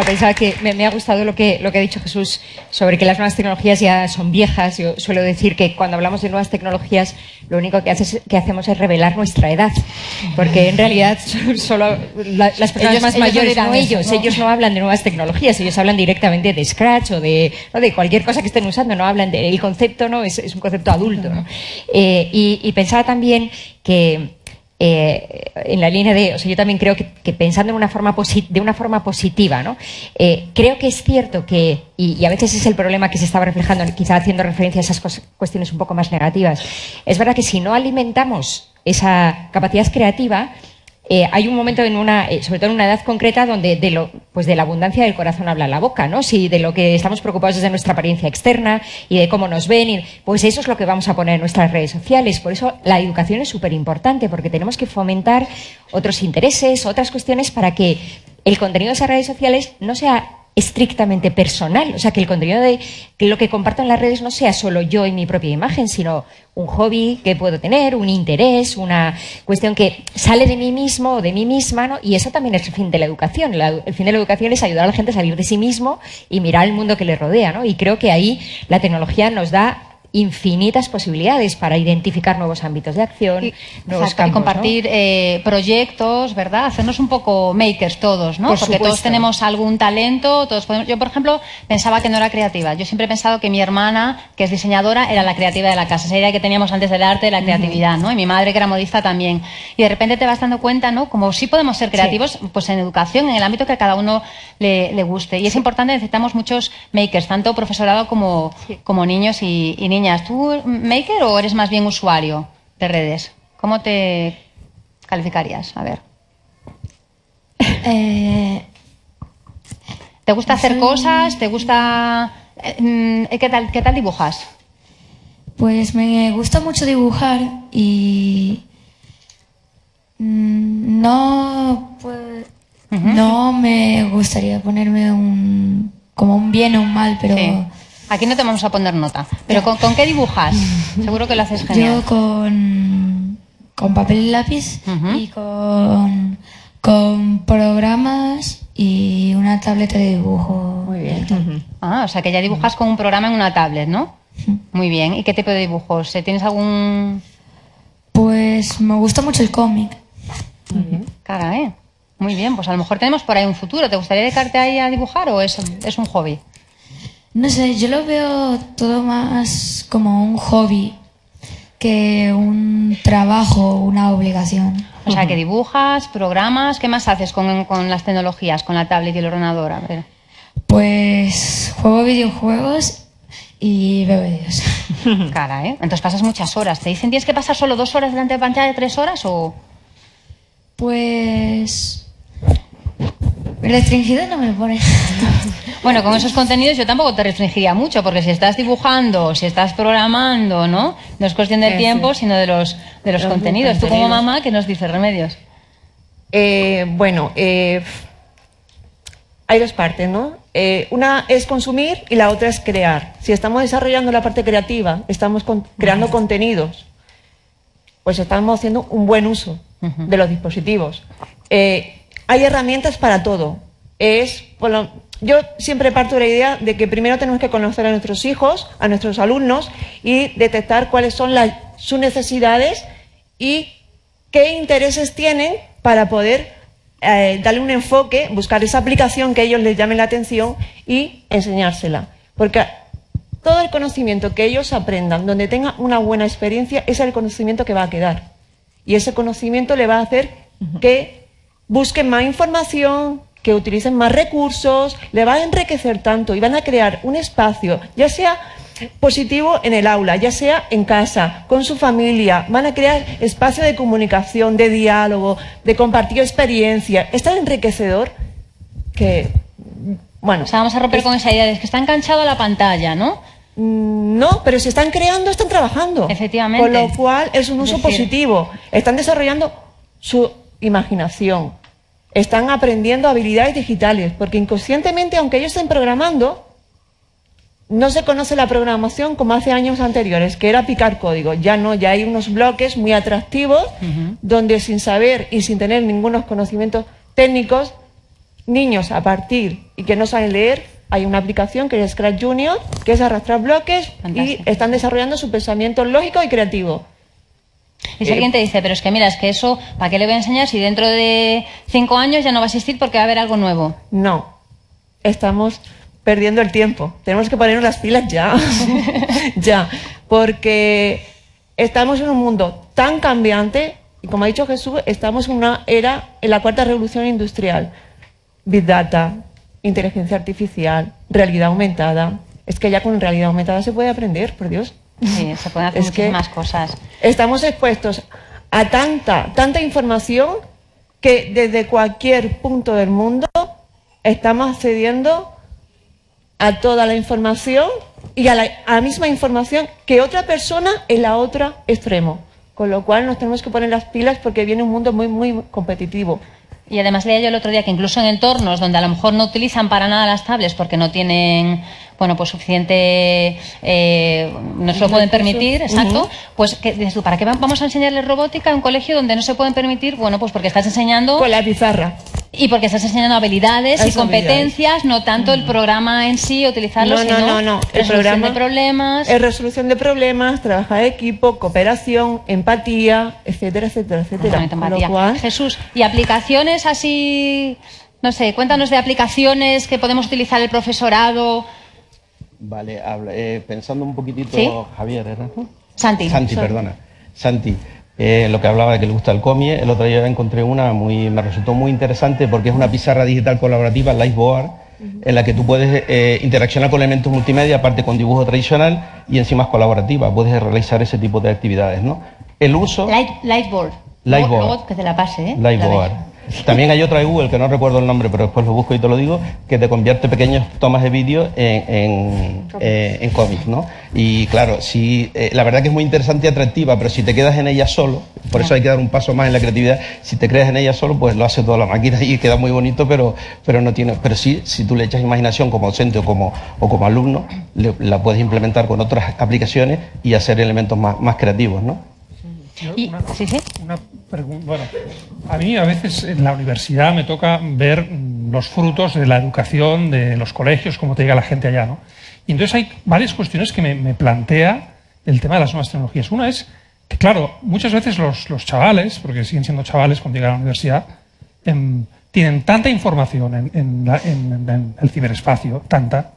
D: Pensaba que me ha gustado lo que ha dicho Jesús sobre que las nuevas tecnologías ya son viejas. Yo suelo decir que cuando hablamos de nuevas tecnologías lo único que hacemos es revelar nuestra edad, porque en realidad solo las personas más mayores, no ellos. Ellos no hablan de nuevas tecnologías, ellos hablan directamente de Scratch o de cualquier cosa que estén usando, no hablan del concepto, ¿no? Es un concepto adulto, ¿no? Y pensaba también que en la línea de, o sea, yo también creo que pensando de una forma positiva, ¿no? Creo que es cierto que, y a veces es el problema que se estaba reflejando, quizá haciendo referencia a esas cuestiones un poco más negativas, es verdad que si no alimentamos esa capacidad creativa, hay un momento sobre todo en una edad concreta donde de la abundancia del corazón habla la boca, ¿no? Si de lo que estamos preocupados es de nuestra apariencia externa y de cómo nos ven, pues eso es lo que vamos a poner en nuestras redes sociales. Por eso la educación es súper importante, porque tenemos que fomentar otros intereses, otras cuestiones para que el contenido de esas redes sociales no sea estrictamente personal, o sea, que el contenido que lo que comparto en las redes no sea solo yo y mi propia imagen, sino un hobby que puedo tener, un interés, una cuestión que sale de mí mismo o de mí misma, ¿no? Y eso también es el fin de la educación. El fin de la educación es ayudar a la gente a salir de sí mismo y mirar el mundo que le rodea, ¿no? Y creo que ahí la tecnología nos da infinitas posibilidades para identificar nuevos ámbitos de acción, nuevos campos,
A: compartir, ¿no? Proyectos, ¿verdad? Hacernos un poco makers todos, ¿no? Porque todos tenemos algún talento, todos podemos. Yo, por ejemplo, pensaba que no era creativa. Yo siempre he pensado que mi hermana, que es diseñadora, era la creativa de la casa. Esa idea que teníamos antes del arte, de la creatividad, ¿no? Y mi madre, que era modista, también. Y de repente te vas dando cuenta, ¿no? Como sí podemos ser creativos, pues en educación, en el ámbito que a cada uno le guste. Y es importante, necesitamos muchos makers, tanto profesorado como niños y niñas. ¿Tú maker o eres más bien usuario de redes? ¿Cómo te calificarías? A ver. ¿Te gusta hacer cosas? ¿Te gusta...? ¿Qué tal dibujas?
F: Pues me gusta mucho dibujar y no, pues, no me gustaría ponerme como un bien o un mal, pero...
A: Sí. Aquí no te vamos a poner nota. ¿Pero con qué dibujas? Seguro que lo haces genial.
F: Yo con papel y lápiz y con programas y una tableta de dibujo.
B: Muy bien.
A: O sea que ya dibujas con un programa en una tablet, ¿no? Muy bien. ¿Y qué tipo de dibujos? ¿Tienes algún...?
F: Pues me gusta mucho el cómic.
A: Caray. Muy bien, pues a lo mejor tenemos por ahí un futuro. ¿Te gustaría dedicarte ahí a dibujar o es un hobby?
F: No sé, yo lo veo todo más como un hobby que un trabajo, una obligación.
A: O sea, que dibujas, programas, ¿qué más haces con las tecnologías, con la tablet y el ordenador? A ver.
F: Pues juego videojuegos y veo vídeos.
A: Cara, ¿eh? Entonces pasas muchas horas. ¿Te dicen tienes que pasar solo 2 horas delante de pantalla, 3 horas o...?
F: Pues... restringido no me lo pone.
A: Bueno, con esos contenidos yo tampoco te restringiría mucho, porque si estás dibujando, si estás programando, ¿no? No es cuestión del tiempo, sino de los contenidos. Tú como mamá, ¿qué nos dices, Remedios?
B: Hay dos partes, ¿no? Una es consumir y la otra es crear. Si estamos desarrollando la parte creativa, estamos creando contenidos, pues estamos haciendo un buen uso de los dispositivos. Hay herramientas para todo. Yo siempre parto de la idea de que primero tenemos que conocer a nuestros hijos, a nuestros alumnos y detectar cuáles son sus necesidades y qué intereses tienen para poder darle un enfoque, buscar esa aplicación que a ellos les llame la atención y enseñársela. Porque todo el conocimiento que ellos aprendan, donde tengan una buena experiencia, es el conocimiento que va a quedar. Y ese conocimiento le va a hacer que busquen más información, que utilicen más recursos, le va a enriquecer tanto y van a crear un espacio, ya sea positivo en el aula, ya sea en casa, con su familia, van a crear espacio de comunicación, de diálogo, de compartir experiencia. Es tan enriquecedor que, bueno...
A: O sea, vamos a romper con esa idea de que está enganchado a la pantalla, ¿no?
B: No, pero si están creando, están trabajando.
A: Efectivamente.
B: Con lo cual es un uso positivo. Están desarrollando su imaginación. Están aprendiendo habilidades digitales, porque inconscientemente, aunque ellos estén programando, no se conoce la programación como hace años anteriores, que era picar código. Ya no, ya hay unos bloques muy atractivos, donde sin saber y sin tener ningunos conocimientos técnicos, niños a partir y que no saben leer, hay una aplicación que es Scratch Junior, que es arrastrar bloques. Fantástico. Y están desarrollando su pensamiento lógico y creativo.
A: Y si alguien te dice, pero es que mira, es que eso, ¿para qué le voy a enseñar si dentro de 5 años ya no va a existir porque va a haber algo nuevo?
B: No, estamos perdiendo el tiempo. Tenemos que ponernos las pilas ya. Ya, porque estamos en un mundo tan cambiante y, como ha dicho Jesús, estamos en una era, en la 4ª revolución industrial. Big Data, inteligencia artificial, realidad aumentada. Es que ya con realidad aumentada se puede aprender, por Dios.
A: Sí, se pueden hacer muchísimas cosas.
B: Estamos expuestos a tanta información que desde cualquier punto del mundo estamos accediendo a toda la información y a la misma información que otra persona en la otra extremo. Con lo cual nos tenemos que poner las pilas porque viene un mundo muy, muy competitivo.
A: Y además leía yo el otro día que incluso en entornos donde a lo mejor no utilizan para nada las tablets porque no tienen, bueno, pues suficiente, no se lo pueden permitir, exacto, pues que dices tú, ¿para qué vamos a enseñarles robótica en un colegio donde no se pueden permitir? Bueno, pues porque estás enseñando...
B: Con la pizarra.
A: Y porque estás enseñando habilidades y competencias, no tanto el programa en sí, utilizarlo, sino resolución de problemas.
B: Es resolución de problemas, trabajar en equipo, cooperación, empatía, etcétera, etcétera, etcétera.
A: Con lo cual... Jesús, ¿y aplicaciones así, no sé, cuéntanos de aplicaciones que podemos utilizar el profesorado?
C: Vale, pensando un poquitito,
A: ¿sí?
C: Javier, ¿era?
A: Santi,
C: perdona. Santi. Lo que hablaba de que le gusta el cómic, el otro día encontré me resultó muy interesante porque es una pizarra digital colaborativa, Liveboard, en la que tú puedes interaccionar con elementos multimedia, aparte con dibujo tradicional y encima es colaborativa, puedes realizar ese tipo de actividades, ¿no? El uso...
A: Liveboard.
C: Liveboard.
A: Luego que te la pase, ¿eh?
C: Liveboard. También hay otra de Google, que no recuerdo el nombre, pero después lo busco y te lo digo, que te convierte pequeñas tomas de vídeo en cómics, ¿no? Y claro, si, la verdad que es muy interesante y atractiva, pero si te quedas en ella solo, por eso hay que dar un paso más en la creatividad, si te creas en ella solo, pues lo hace toda la máquina y queda muy bonito, pero no tiene, pero sí, si tú le echas imaginación como docente o como alumno, la puedes implementar con otras aplicaciones y hacer elementos más creativos, ¿no?
E: Una pregunta. Bueno, a mí a veces en la universidad me toca ver los frutos de la educación de los colegios, cómo te llega la gente allá, ¿no? Y entonces hay varias cuestiones que me plantea el tema de las nuevas tecnologías. Una es que, claro, muchas veces los chavales, porque siguen siendo chavales cuando llegan a la universidad, tienen tanta información en el ciberespacio, tanta,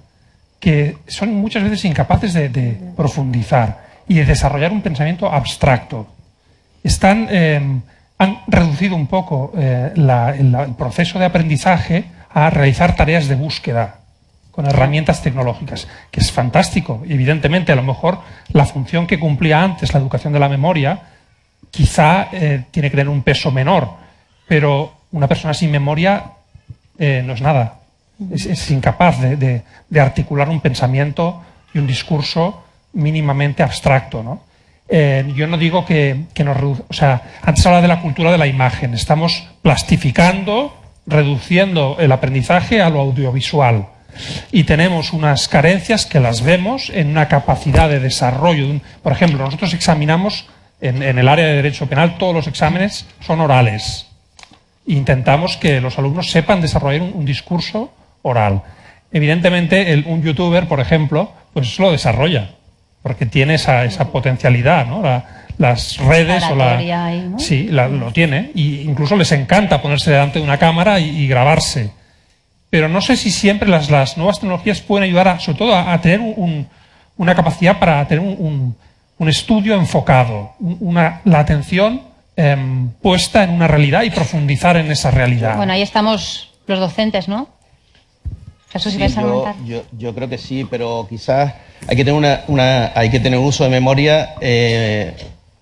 E: que son muchas veces incapaces de profundizar y de desarrollar un pensamiento abstracto. Han reducido un poco el proceso de aprendizaje a realizar tareas de búsqueda con herramientas tecnológicas, que es fantástico. Evidentemente, a lo mejor la función que cumplía antes la educación de la memoria quizá tiene que tener un peso menor, pero una persona sin memoria no es nada. Es incapaz de articular un pensamiento y un discurso mínimamente abstracto, ¿no? Yo no digo que nos reduzca, o sea, antes hablaba de la cultura de la imagen, estamos plastificando, reduciendo el aprendizaje a lo audiovisual y tenemos unas carencias que las vemos en una capacidad de desarrollo. Por ejemplo, nosotros examinamos en el área de derecho penal, todos los exámenes son orales. Intentamos que los alumnos sepan desarrollar un discurso oral. Evidentemente, un youtuber, por ejemplo, pues lo desarrolla, porque tiene esa potencialidad, ¿no? Las redes ¿no? Sí, lo tiene. Y incluso les encanta ponerse delante de una cámara y grabarse. Pero no sé si siempre las nuevas tecnologías pueden ayudar, sobre todo, a tener una capacidad para tener un estudio enfocado, la atención puesta en una realidad y profundizar en esa realidad.
A: Bueno, ahí estamos los docentes, ¿no? Jesús,
C: Sí,
A: ¿ibas a comentar?
C: yo creo que sí, pero quizás hay que tener hay que tener un uso de memoria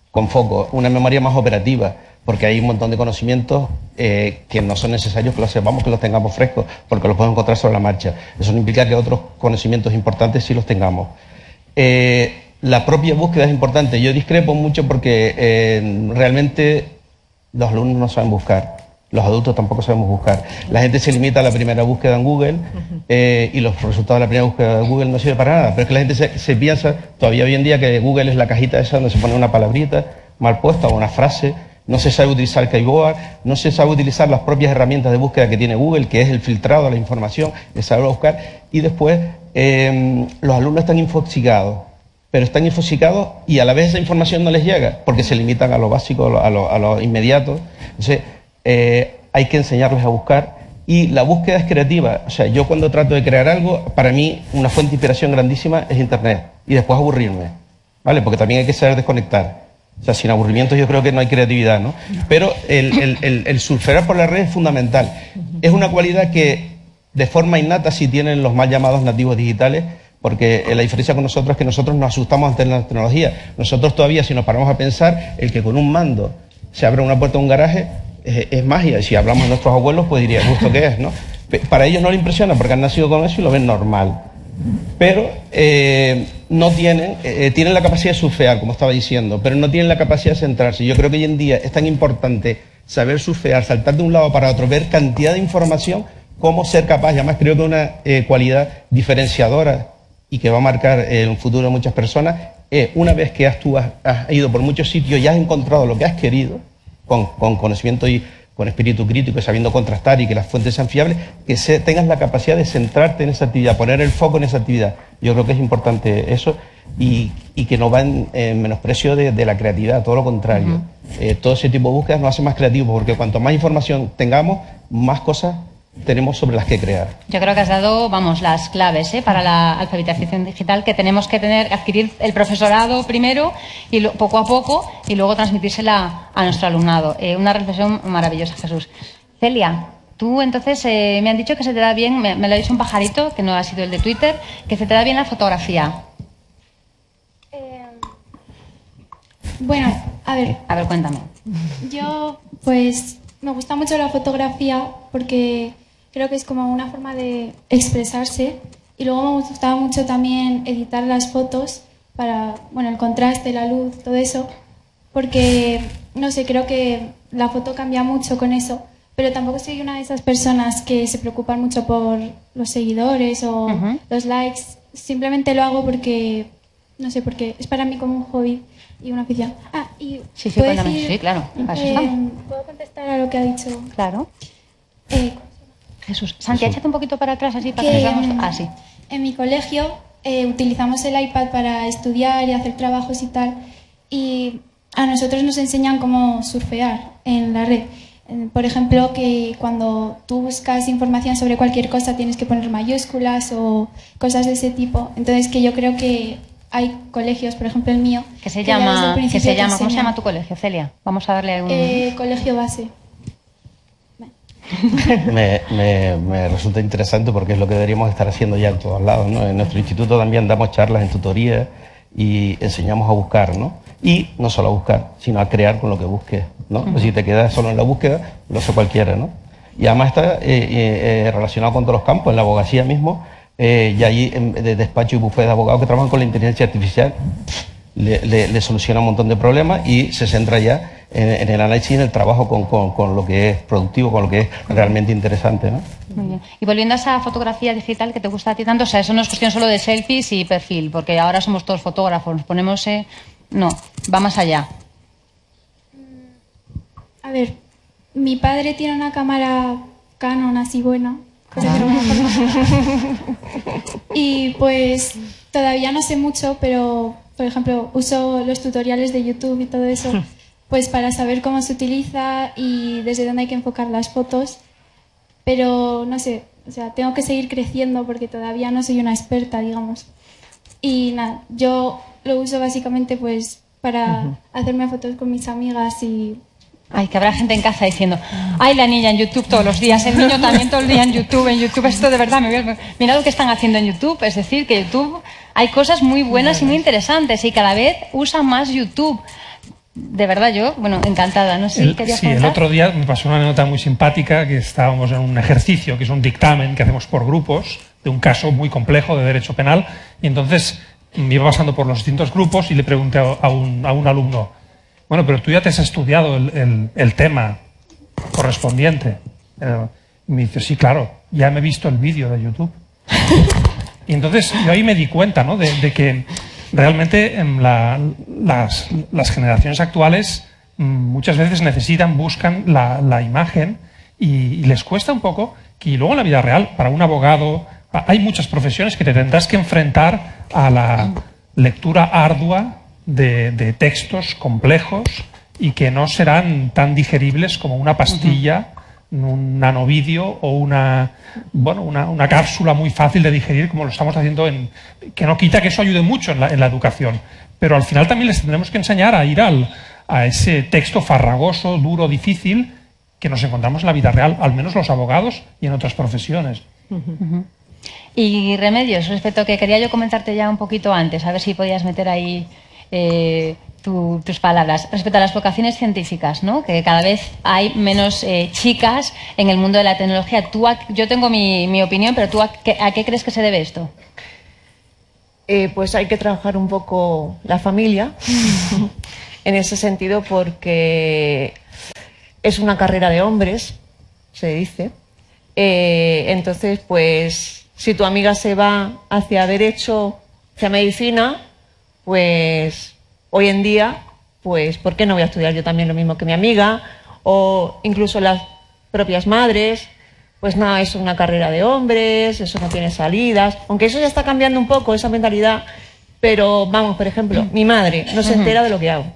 C: con foco, una memoria más operativa, porque hay un montón de conocimientos que no son necesarios que los sepamos, que los tengamos frescos, porque los podemos encontrar sobre la marcha. Eso no implica que otros conocimientos importantes sí los tengamos. La propia búsqueda es importante. Yo discrepo mucho porque realmente los alumnos no saben buscar. Los adultos tampoco sabemos buscar. La gente se limita a la primera búsqueda en Google y los resultados de la primera búsqueda de Google no sirven para nada. Pero es que la gente se piensa todavía hoy en día que Google es la cajita esa donde se pone una palabrita mal puesta o una frase. No se sabe utilizar Keyword, no se sabe utilizar las propias herramientas de búsqueda que tiene Google, que es el filtrado de la información, el saber buscar. Y después los alumnos están infoxicados, pero están infoxicados y a la vez esa información no les llega porque se limitan a lo básico, a lo inmediato. Entonces, hay que enseñarles a buscar y la búsqueda es creativa. O sea, yo cuando trato de crear algo, para mí una fuente de inspiración grandísima es Internet y después aburrirme, ¿vale? Porque también hay que saber desconectar. O sea, sin aburrimiento yo creo que no hay creatividad, ¿no? Pero el surfear por la red es fundamental. Es una cualidad que de forma innata sí tienen los mal llamados nativos digitales, porque la diferencia con nosotros es que nosotros nos asustamos ante la tecnología. Nosotros todavía, si nos paramos a pensar, el que con un mando se abre una puerta de un garaje es magia. Y si hablamos de nuestros abuelos, pues diría, ¿gusto qué es, no? Para ellos no le impresiona porque han nacido con eso y lo ven normal. Pero no tienen la capacidad de surfear, como estaba diciendo, pero no tienen la capacidad de centrarse. Yo creo que hoy en día es tan importante saber surfear, saltar de un lado para otro, ver cantidad de información, como ser capaz, y además creo que una cualidad diferenciadora y que va a marcar el futuro de muchas personas, una vez que tú has ido por muchos sitios y has encontrado lo que has querido, con conocimiento y con espíritu crítico, sabiendo contrastar y que las fuentes sean fiables, que tengas la capacidad de centrarte en esa actividad, poner el foco en esa actividad. Yo creo que es importante eso y que no va en menosprecio de la creatividad, todo lo contrario. Todo ese tipo de búsquedas nos hace más creativos, porque cuanto más información tengamos, más cosas tenemos sobre las que crear.
A: Yo creo que has dado, vamos, las claves para la alfabetización digital que tenemos que adquirir el profesorado primero y poco a poco y luego transmitírsela a nuestro alumnado. Una reflexión maravillosa, Jesús. Celia, tú entonces me han dicho que se te da bien, me lo ha dicho un pajarito, que no ha sido el de Twitter, que se te da bien la fotografía.
G: Bueno, a ver,
A: cuéntame.
G: yo pues me gusta mucho la fotografía porque creo que es como una forma de expresarse. Y luego me gustaba mucho también editar las fotos para, bueno, el contraste, la luz, todo eso. Porque, no sé, creo que la foto cambia mucho con eso. Pero tampoco soy una de esas personas que se preocupan mucho por los seguidores o los likes. Simplemente lo hago porque, no sé, porque es para mí como un hobby y una afición. Ah, y
A: sí, cuéntame. Sí, claro.
G: ¿Puedo contestar a lo que ha dicho?
A: Claro. Jesús. Santi, échate un poquito para atrás así para que veamos. Ah, sí.
G: En mi colegio utilizamos el iPad para estudiar y hacer trabajos y tal. Y a nosotros nos enseñan cómo surfear en la red. Por ejemplo, que cuando tú buscas información sobre cualquier cosa tienes que poner mayúsculas o cosas de ese tipo. Entonces, que yo creo que hay colegios, por ejemplo el mío,
A: ¿cómo se llama tu colegio, Celia? Vamos a darle un...
G: Colegio Base.
C: Me resulta interesante porque es lo que deberíamos estar haciendo ya en todos lados, ¿no? En nuestro instituto también damos charlas en tutoría y enseñamos a buscar, ¿no? Y no solo a buscar, sino a crear con lo que busques, ¿no? Pues si te quedas solo en la búsqueda, lo hace cualquiera, ¿no? Y además está relacionado con todos los campos, en la abogacía mismo, y allí de despacho y bufete de abogados que trabajan con la inteligencia artificial, le soluciona un montón de problemas y se centra ya en el análisis, en el trabajo con lo que es productivo, con lo que es realmente interesante, ¿no?
A: Muy bien. Y volviendo a esa fotografía digital que te gusta a ti tanto, o sea, eso no es cuestión solo de selfies y perfil, porque ahora somos todos fotógrafos, nos ponemos... No, va más allá.
G: A ver, mi padre tiene una cámara Canon así buena. Y pues todavía no sé mucho, pero por ejemplo uso los tutoriales de YouTube y todo eso pues para saber cómo se utiliza y desde dónde hay que enfocar las fotos. Pero no sé, o sea, tengo que seguir creciendo porque todavía no soy una experta, digamos. Y nada, yo lo uso básicamente pues para hacerme fotos con mis amigas y...
A: Ay, que habrá gente en casa diciendo, ay, la niña en YouTube todos los días, el niño también todo el día en YouTube esto de verdad, mira lo que están haciendo en YouTube, es decir, que YouTube hay cosas muy buenas y muy interesantes y cada vez usa más YouTube. De verdad, yo, bueno, encantada, no sé si querías comentar.
E: Sí, el otro día me pasó una anécdota muy simpática, que estábamos en un ejercicio, que es un dictamen que hacemos por grupos, de un caso muy complejo de derecho penal, y entonces me iba pasando por los distintos grupos y le pregunté a un alumno, bueno, pero tú ya te has estudiado el tema correspondiente. Y me dice, sí, claro, ya me he visto el vídeo de YouTube. Y entonces yo ahí me di cuenta, ¿no? de que realmente las generaciones actuales muchas veces buscan la imagen y les cuesta un poco que luego en la vida real, para un abogado, hay muchas profesiones que te tendrás que enfrentar a la lectura ardua de textos complejos y que no serán tan digeribles como una pastilla, un nanovídeo o una cápsula muy fácil de digerir como lo estamos haciendo que no quita que eso ayude mucho en la educación, pero al final también les tendremos que enseñar a ir a ese texto farragoso, duro, difícil que nos encontramos en la vida real, al menos los abogados y en otras profesiones.
A: Y Remedios, respecto a que quería yo comentarte ya un poquito antes, a ver si podías meter ahí tus palabras respecto a las vocaciones científicas, ¿no? Que cada vez hay menos chicas en el mundo de la tecnología. Yo tengo mi opinión, pero ¿tú a qué crees que se debe esto?
B: Pues hay que trabajar un poco la familia en ese sentido porque es una carrera de hombres, se dice. Entonces, pues si tu amiga se va hacia derecho, hacia medicina, pues hoy en día, pues ¿por qué no voy a estudiar yo también lo mismo que mi amiga? O incluso las propias madres, pues nada, es una carrera de hombres, eso no tiene salidas, aunque eso ya está cambiando un poco, esa mentalidad, pero vamos, por ejemplo, mi madre no se entera de lo que hago,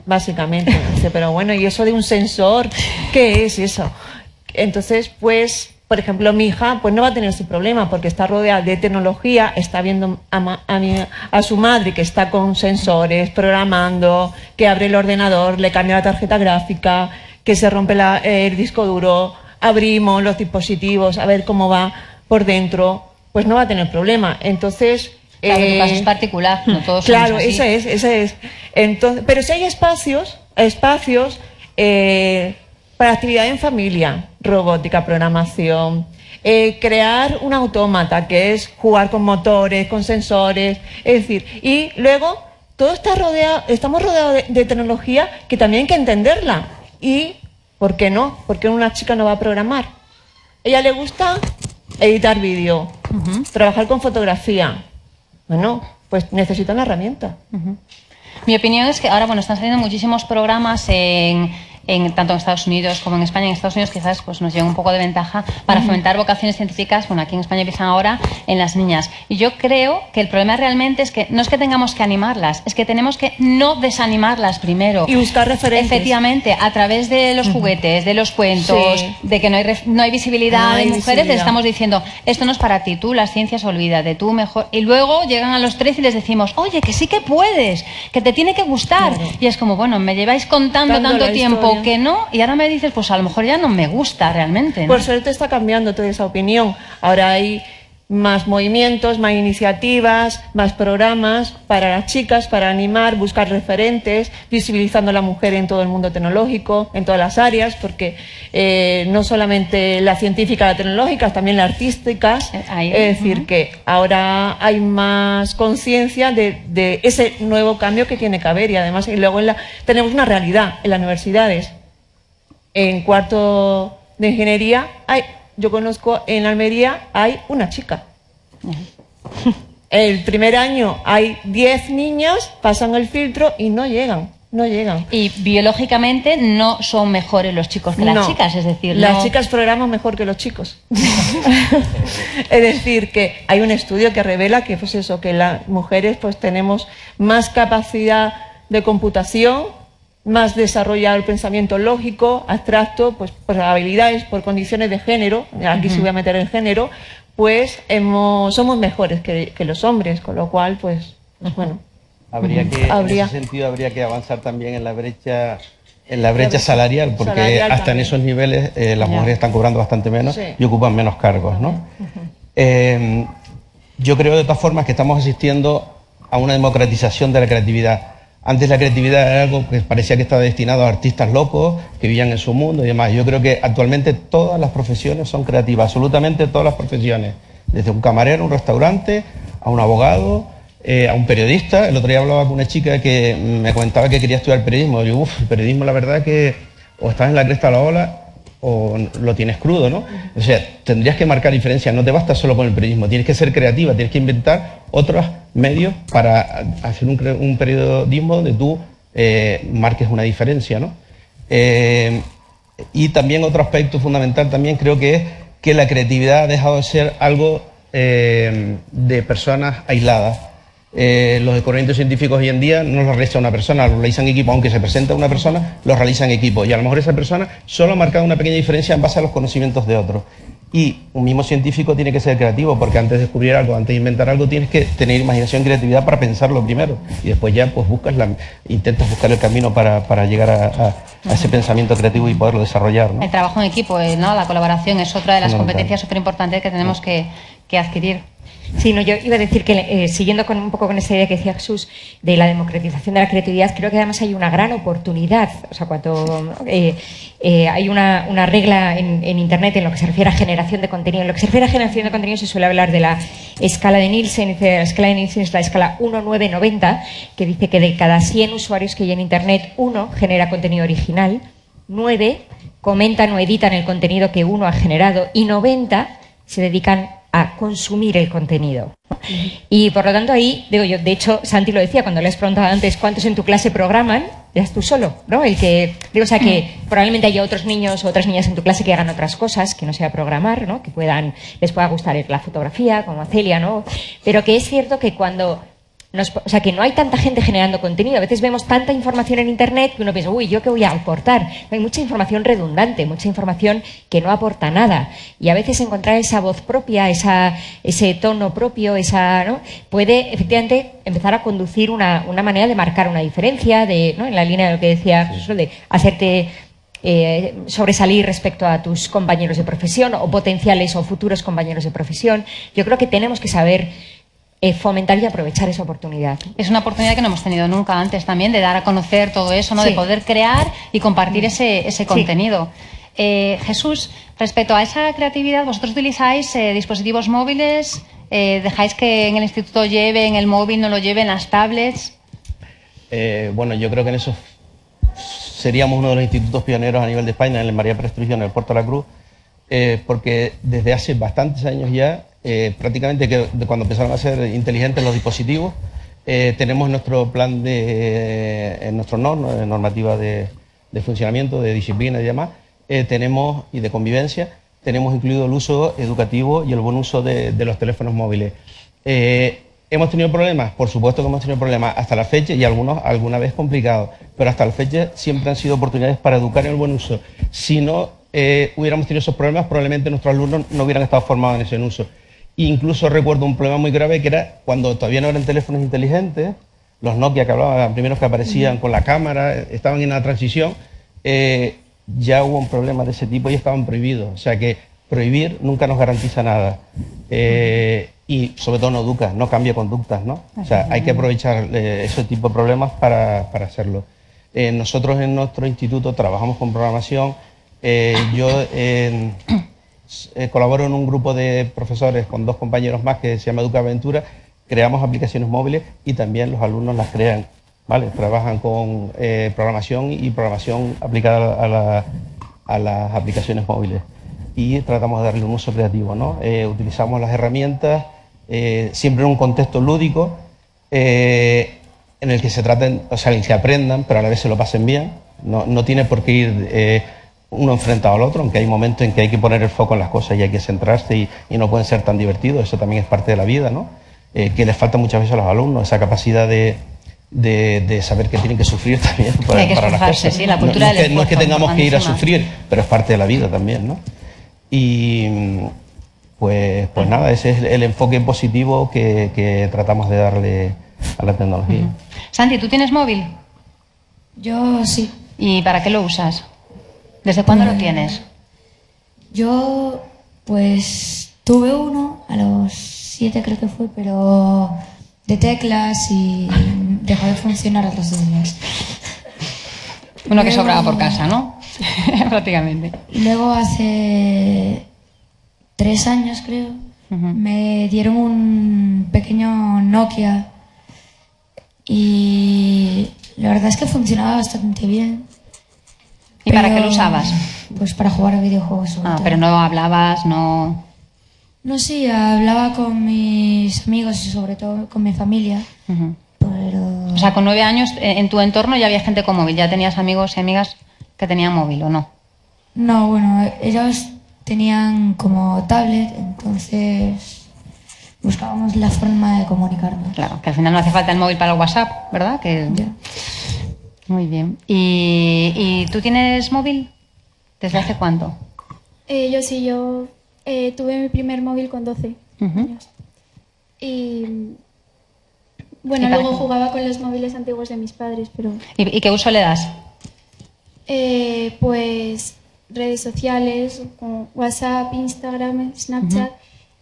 B: básicamente, dice, pero bueno, ¿y eso de un sensor? ¿Qué es eso? Entonces, pues... Por ejemplo, mi hija pues no va a tener ese problema porque está rodeada de tecnología, está viendo a su madre que está con sensores, programando, que abre el ordenador, le cambia la tarjeta gráfica, que se rompe el disco duro, abrimos los dispositivos, a ver cómo va por dentro, pues no va a tener problema. Entonces...
A: Claro, tu caso es particular, no todos
B: claro,
A: somos así.
B: ese es. Entonces, pero si hay espacios Para actividad en familia, robótica, programación, crear un autómata, que es jugar con motores, con sensores, es decir, y luego todo está rodeado, estamos rodeados de tecnología que también hay que entenderla. Y, ¿por qué no? ¿Por qué una chica no va a programar? A ella le gusta editar vídeo, trabajar con fotografía. Bueno, pues necesita una herramienta.
A: Mi opinión es que ahora, bueno, están saliendo muchísimos programas tanto en Estados Unidos como en España. En Estados Unidos quizás pues, nos lleva un poco de ventaja para fomentar vocaciones científicas. Bueno, aquí en España empiezan ahora en las niñas. Y yo creo que el problema realmente es que no es que tengamos que animarlas, es que tenemos que no desanimarlas primero.
B: Y buscar referentes.
A: Efectivamente, a través de los juguetes, de los cuentos, de que no hay visibilidad de mujeres, les estamos diciendo, esto no es para ti, tú las ciencias olvídate, tú mejor. Y luego llegan a los 13 y les decimos, oye, que sí que puedes, que te tiene que gustar. Claro. Y es como, bueno, me lleváis contando tanto tiempo que no, y ahora me dices, pues a lo mejor ya no me gusta realmente, ¿no?
B: Por suerte está cambiando toda esa opinión. Ahora hay más movimientos, más iniciativas, más programas para las chicas, para animar, buscar referentes, visibilizando a la mujer en todo el mundo tecnológico, en todas las áreas, porque no solamente las científicas, las tecnológicas, también las artísticas. Es decir, que ahora hay más conciencia de ese nuevo cambio que tiene que haber, y además y luego tenemos una realidad en las universidades. En cuarto de ingeniería yo conozco en Almería hay una chica. El primer año hay 10 niños, pasan el filtro y no llegan.
A: Y biológicamente no son mejores los chicos que las chicas, es decir,
B: las chicas programan mejor que los chicos. Es decir, que hay un estudio que revela que pues eso, que las mujeres pues tenemos más capacidad de computación, más desarrollado el pensamiento lógico, abstracto, pues por habilidades, por condiciones de género, aquí se voy a meter el género, pues somos mejores que los hombres, con lo cual, pues bueno.
C: En ese sentido habría que avanzar también en la brecha salarial, porque hasta también. En esos niveles las mujeres están cobrando bastante menos y ocupan menos cargos, ¿no? Yo creo de todas formas que estamos asistiendo a una democratización de la creatividad. Antes la creatividad era algo que parecía que estaba destinado a artistas locos que vivían en su mundo y demás. Yo creo que actualmente todas las profesiones son creativas, absolutamente todas las profesiones. Desde un camarero, un restaurante, a un abogado, a un periodista. El otro día hablaba con una chica que me comentaba que quería estudiar periodismo. Yo, el periodismo la verdad que o estás en la cresta de la ola o lo tienes crudo, ¿no? O sea, tendrías que marcar diferencias, no te basta solo con el periodismo, tienes que ser creativa, tienes que inventar otros medios para hacer un periodismo donde tú marques una diferencia, ¿no? Y también otro aspecto fundamental también creo que es que la creatividad ha dejado de ser algo de personas aisladas. Los descubrimientos científicos hoy en día no los realiza una persona, los realizan equipos, aunque se presenta una persona, los realizan equipos, y a lo mejor esa persona solo ha marcado una pequeña diferencia en base a los conocimientos de otros. Y un mismo científico tiene que ser creativo, porque antes de descubrir algo, antes de inventar algo, tienes que tener imaginación y creatividad para pensarlo primero, y después ya pues intentas buscar el camino para llegar a ese pensamiento creativo y poderlo desarrollar, ¿no?
A: El trabajo en equipo, ¿no? La colaboración es otra de las competencias súper importantes que tenemos que adquirir.
D: Sí, no, yo iba a decir que siguiendo un poco con esta idea que decía Jesús de la democratización de la creatividad, creo que además hay una gran oportunidad. O sea, cuando hay una regla en Internet en lo que se refiere a generación de contenido. En lo que se refiere a generación de contenido se suele hablar de la escala de Nielsen. La escala de Nielsen es la escala 1-9-90, que dice que de cada 100 usuarios que hay en Internet, 1 genera contenido original, 9 comentan o editan el contenido que 1 ha generado y 90 se dedican a consumir el contenido. Y por lo tanto ahí, digo yo, de hecho Santi lo decía cuando le has preguntado antes cuántos en tu clase programan, eres tú solo, ¿no? El que, digo, o sea que probablemente haya otros niños o otras niñas en tu clase que hagan otras cosas, que no sea programar, ¿no? Que les pueda gustar la fotografía, como a Celia, ¿no? Pero que es cierto que cuando o sea, que no hay tanta gente generando contenido. A veces vemos tanta información en Internet que uno piensa, uy, ¿yo qué voy a aportar? Hay mucha información redundante, mucha información que no aporta nada. Y a veces encontrar esa voz propia, ese tono propio, ¿no? Puede efectivamente empezar a conducir una manera de marcar una diferencia, ¿no? En la línea de lo que decía Jesús, de hacerte sobresalir respecto a tus compañeros de profesión o potenciales o futuros compañeros de profesión. Yo creo que tenemos que saber fomentar y aprovechar esa oportunidad.
A: Es una oportunidad que no hemos tenido nunca antes también, de dar a conocer todo eso, ¿no?
D: Sí.
A: De poder crear y compartir ese contenido. Jesús, respecto a esa creatividad, ¿vosotros utilizáis dispositivos móviles? ¿Dejáis que en el instituto lleven el móvil, no lo lleven las tablets?
C: Bueno, yo creo que en eso seríamos uno de los institutos pioneros a nivel de España, en el María Pérez Trujillo, en el Puerto de la Cruz, porque desde hace bastantes años ya, prácticamente de cuando empezaron a ser inteligentes los dispositivos, tenemos nuestro plan en nuestro normativa de funcionamiento, de disciplina y demás, tenemos, y de convivencia, tenemos incluido el uso educativo y el buen uso de los teléfonos móviles. ¿Hemos tenido problemas? Por supuesto que hemos tenido problemas hasta la fecha, y algunos alguna vez complicados, pero hasta la fecha siempre han sido oportunidades para educar en el buen uso. Si no hubiéramos tenido esos problemas, probablemente nuestros alumnos no hubieran estado formados en ese uso. Incluso recuerdo un problema muy grave que era cuando todavía no eran teléfonos inteligentes, los Nokia que hablaban, los primeros que aparecían con la cámara, estaban en la transición, ya hubo un problema de ese tipo y estaban prohibidos. O sea que prohibir nunca nos garantiza nada. Y sobre todo no educa, no cambia conductas, ¿no? O sea, hay que aprovechar ese tipo de problemas para hacerlo. Nosotros en nuestro instituto trabajamos con programación. Yo colaboro en un grupo de profesores con 2 compañeros más que se llama Educaventura. Creamos aplicaciones móviles y también los alumnos las crean, ¿vale? Trabajan con programación y programación aplicada a las aplicaciones móviles. Y tratamos de darle un uso creativo, ¿no? Utilizamos las herramientas siempre en un contexto lúdico en el que se traten, o sea, en el que aprendan, pero a la vez se lo pasen bien. No tiene por qué ir uno enfrentado al otro, aunque hay momentos en que hay que poner el foco en las cosas y hay que centrarse y no pueden ser tan divertidos. Eso también es parte de la vida, ¿no? Que les falta muchas veces a los alumnos, esa capacidad de saber que tienen que sufrir también para las cosas.
A: Sí, la cultura del esfuerzo,
C: no es que tengamos que ir a
A: grandísima.
C: sufrir, pero es parte de la vida también, ¿no? Y pues nada, ese es el enfoque positivo que tratamos de darle a la tecnología.
A: Santi, ¿tú tienes móvil?
F: Yo sí.
A: ¿Y para qué lo usas? ¿Desde cuándo lo tienes?
F: Yo, pues, tuve uno a los 7 creo que fue, pero de teclas y dejó de funcionar a los 2 días.
A: Uno que sobraba por casa, ¿no? Prácticamente.
F: Luego hace 3 años creo, me dieron un pequeño Nokia y la verdad es que funcionaba bastante bien.
A: ¿Y para qué lo usabas?
F: Pues para jugar a videojuegos. sobre todo.
A: Pero no hablabas, no...
F: No, sí, hablaba con mis amigos y sobre todo con mi familia, pero...
A: O sea, con 9 años en tu entorno ya había gente con móvil, ya tenías amigos y amigas que tenían móvil, ¿o no?
F: No, bueno, ellos tenían como tablet, entonces buscábamos la forma de comunicarnos.
A: Claro, que al final no hace falta el móvil para el WhatsApp, ¿verdad?
F: Ya.
A: Muy bien. ¿Y tú tienes móvil? ¿Desde hace cuánto?
G: Yo sí, yo tuve mi primer móvil con 12 años. Y bueno,
A: ¿Y para
G: luego
A: qué?
G: jugaba con los móviles antiguos de mis padres, pero
A: ¿Y qué uso le das?
G: pues redes sociales como WhatsApp, Instagram, Snapchat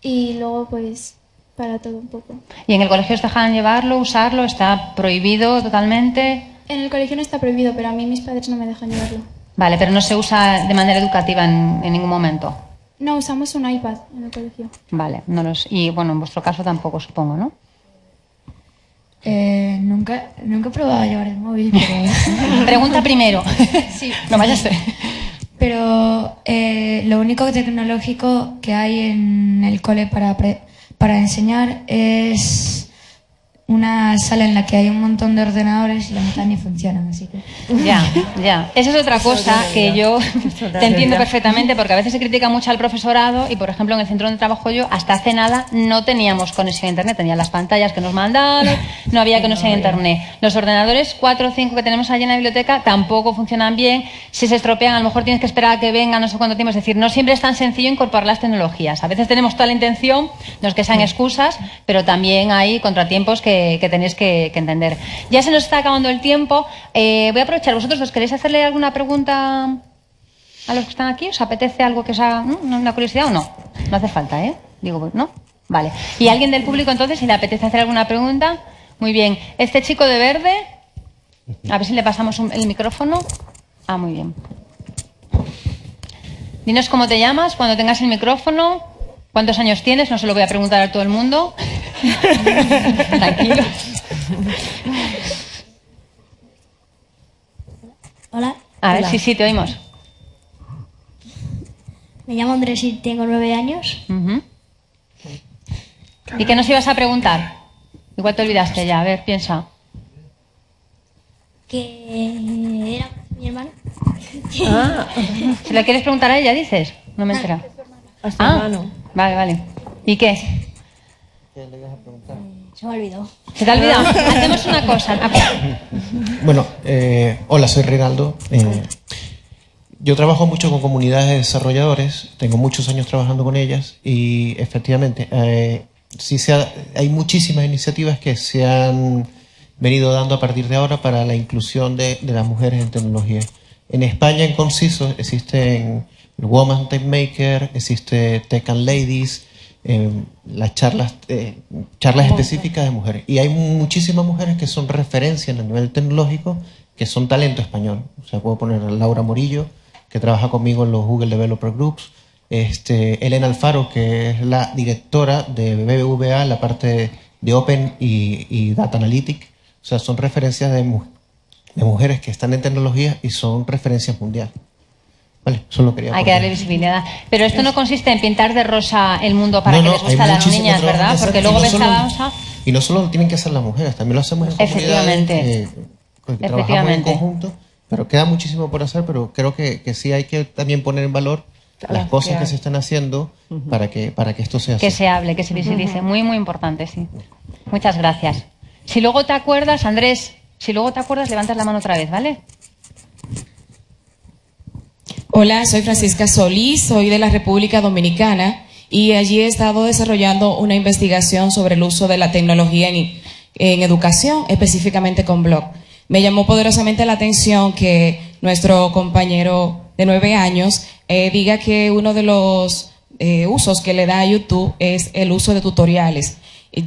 G: y luego pues para todo un poco.
A: ¿Y en el colegio os dejan llevarlo, usarlo? ¿Está prohibido totalmente?
G: En el colegio no está prohibido, pero a mí mis padres no me dejan llevarlo.
A: Vale, pero no se usa de manera educativa en ningún momento.
G: No, usamos un iPad en el colegio.
A: Vale, y bueno, en vuestro caso tampoco, supongo, ¿no?
F: Nunca he probado a llevar el móvil, pero...
A: Pregunta primero.
F: Sí.
A: No vayas a...
F: Pero lo único tecnológico que hay en el cole para enseñar es una sala en la que hay un montón de ordenadores y la mitad ni funcionan, así que...
A: Ya. Esa es otra cosa que yo te entiendo perfectamente, porque a veces se critica mucho al profesorado y, por ejemplo, en el centro donde trabajo yo, hasta hace nada no teníamos conexión a Internet, tenían las pantallas que nos mandaban, no había conexión a Internet. Los ordenadores 4 o 5 que tenemos allí en la biblioteca tampoco funcionan bien, si se estropean a lo mejor tienes que esperar a que vengan no sé cuánto tiempo, es decir, no siempre es tan sencillo incorporar las tecnologías. A veces tenemos toda la intención, no es que sean excusas, pero también hay contratiempos que tenéis que entender. Ya se nos está acabando el tiempo. Voy a aprovechar. ¿Vosotros os queréis hacerle alguna pregunta a los que están aquí? ¿Os apetece algo que os haga una curiosidad o no? No hace falta, ¿eh? Digo, ¿no? Vale. ¿Y alguien del público entonces, si le apetece hacer alguna pregunta? Muy bien. Este chico de verde, a ver si le pasamos el micrófono. Ah, muy bien. Dinos cómo te llamas, cuando tengas el micrófono, cuántos años tienes, no se lo voy a preguntar a todo el mundo. Tranquilo.
H: Hola.
A: A ver, sí, te oímos.
H: Me llamo Andrés y tengo 9 años.
A: ¿Y qué nos ibas a preguntar? Igual te olvidaste ya, a ver, piensa.
H: Que era mi hermano.
A: ¿Se la quieres preguntar a ella, dices? No me entera.
B: A su hermano.
A: Vale. ¿Y qué?
H: Se me olvidó.
A: ¿Se te ha olvidado? Hacemos una cosa.
I: Bueno, hola, soy Reinaldo. Yo trabajo mucho con comunidades de desarrolladores, tengo muchos años trabajando con ellas y efectivamente hay muchísimas iniciativas que se han venido dando a partir de ahora para la inclusión de las mujeres en tecnología. En España, en Conciso, existen el Woman Tech Maker, existe Tech and Ladies, las charlas específicas de mujeres. Y hay muchísimas mujeres que son referencia en el nivel tecnológico, que son talento español. O sea, puedo poner a Laura Morillo, que trabaja conmigo en los Google Developer Groups, Elena Alfaro, que es la directora de BBVA, la parte de Open y Data Analytics. O sea, son referencias de mujeres que están en tecnología y son referencias mundiales. Vale, solo quería
A: Hay que darle visibilidad. Pero esto no consiste en pintar de rosa el mundo para que les guste a las niñas, ¿verdad? Porque luego ves cada cosa...
I: Y no solo lo tienen que hacer las mujeres, también lo hacemos en comunidades que trabajamos en conjunto. Pero queda muchísimo por hacer, pero creo que sí hay que también poner en valor las cosas que se están haciendo para que esto sea así.
A: Que se hable, que se visibilice. Muy, muy importante, sí. Muchas gracias. Si luego te acuerdas, Andrés, levantas la mano otra vez, ¿vale?
J: Hola, soy Francisca Solís, soy de la República Dominicana y allí he estado desarrollando una investigación sobre el uso de la tecnología en educación, específicamente con blog. Me llamó poderosamente la atención que nuestro compañero de 9 años diga que uno de los usos que le da a YouTube es el uso de tutoriales.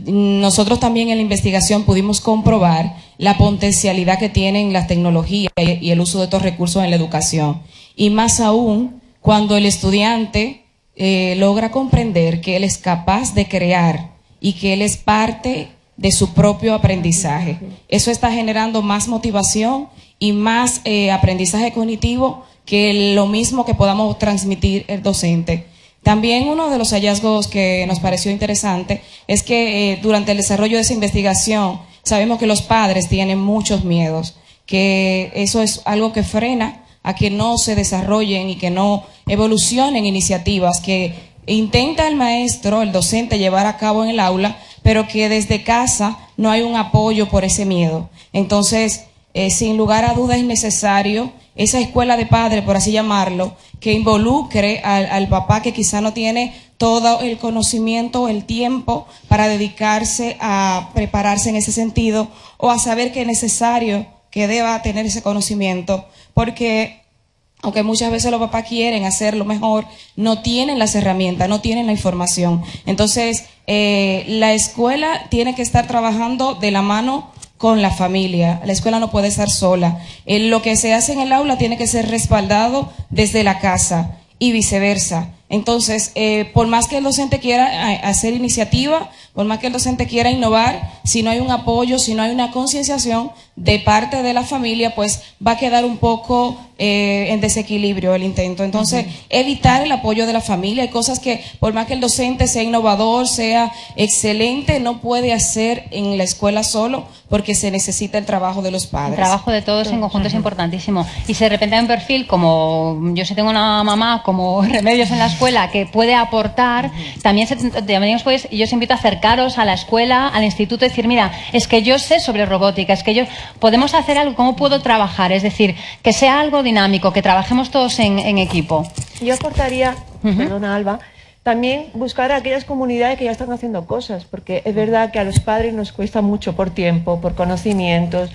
J: Nosotros también en la investigación pudimos comprobar la potencialidad que tienen las tecnologías y el uso de estos recursos en la educación. Y más aún cuando el estudiante logra comprender que él es capaz de crear y que él es parte de su propio aprendizaje. Eso está generando más motivación y más aprendizaje cognitivo que lo mismo que podamos transmitir el docente. También uno de los hallazgos que nos pareció interesante es que durante el desarrollo de esa investigación sabemos que los padres tienen muchos miedos, que eso es algo que frena a que no se desarrollen y que no evolucionen iniciativas que intenta el maestro, el docente llevar a cabo en el aula, pero que desde casa no hay un apoyo por ese miedo. Entonces, sin lugar a dudas es necesario esa escuela de padres, por así llamarlo, que involucre al papá que quizá no tiene todo el conocimiento, el tiempo para dedicarse a prepararse en ese sentido o a saber que es necesario que deba tener ese conocimiento, porque aunque muchas veces los papás quieren hacerlo mejor, no tienen las herramientas, no tienen la información. Entonces, la escuela tiene que estar trabajando de la mano con la familia. La escuela no puede estar sola. Lo que se hace en el aula tiene que ser respaldado desde la casa y viceversa. Entonces, por más que el docente quiera hacer iniciativa, por más que el docente quiera innovar, si no hay un apoyo, si no hay una concienciación de parte de la familia, pues va a quedar un poco en desequilibrio el intento. Entonces, evitar el apoyo de la familia. Hay cosas que, por más que el docente sea innovador, sea excelente, no puede hacer en la escuela solo, porque se necesita el trabajo de los padres.
A: El trabajo de todos en conjunto es importantísimo. Y si de repente hay un perfil, como yo sí tengo una mamá, como Remedios en la escuela, que puede aportar, también pues, yo os invito a acercaros a la escuela, al instituto, y decir, mira, es que yo sé sobre robótica, es que yo podemos hacer algo, ¿cómo puedo trabajar? Es decir, que sea algo dinámico, que trabajemos todos en equipo.
B: Yo aportaría, perdona Alba, también buscar a aquellas comunidades que ya están haciendo cosas, porque es verdad que a los padres nos cuesta mucho por tiempo, por conocimientos,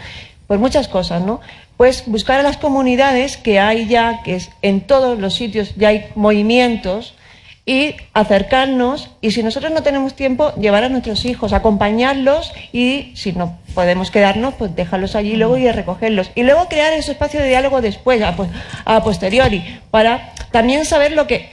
B: por muchas cosas, ¿no? Pues buscar a las comunidades que hay ya, que es en todos los sitios ya hay movimientos y acercarnos, y si nosotros no tenemos tiempo, llevar a nuestros hijos, acompañarlos, y si no podemos quedarnos, pues dejarlos allí luego y recogerlos. Y luego crear ese espacio de diálogo después, a posteriori, para también saber lo que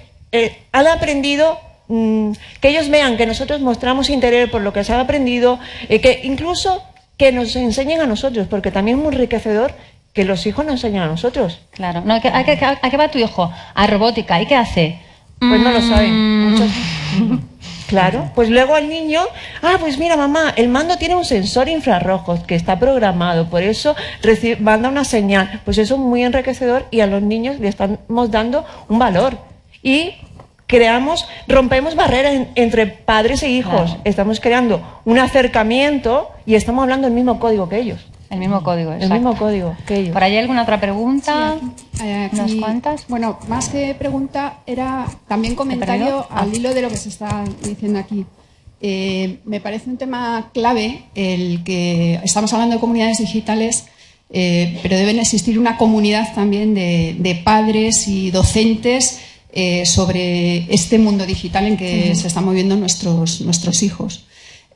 B: han aprendido, que ellos vean que nosotros mostramos interés por lo que se ha aprendido, que incluso que nos enseñen a nosotros, porque también es muy enriquecedor que los hijos nos enseñen a nosotros.
A: Claro. No, ¿a qué va tu hijo? A robótica. ¿Y qué hace?
B: Pues no lo saben. Muchos... Claro. Pues luego al niño, pues mira mamá, el mando tiene un sensor infrarrojo que está programado, por eso manda una señal. Pues eso es muy enriquecedor y a los niños le estamos dando un valor. Y rompemos barreras entre padres e hijos. Claro. Estamos creando un acercamiento y estamos hablando el mismo código que ellos.
A: El mismo código, exacto.
B: El mismo código que ellos.
A: ¿Por ahí alguna otra pregunta?
K: Sí, aquí,
A: ¿Unas cuantas?
K: Bueno, más que pregunta, era también comentario al hilo de lo que se está diciendo aquí. Me parece un tema clave el que estamos hablando de comunidades digitales, pero deben existir una comunidad también de padres y docentes sobre este mundo digital en que se están moviendo nuestros hijos.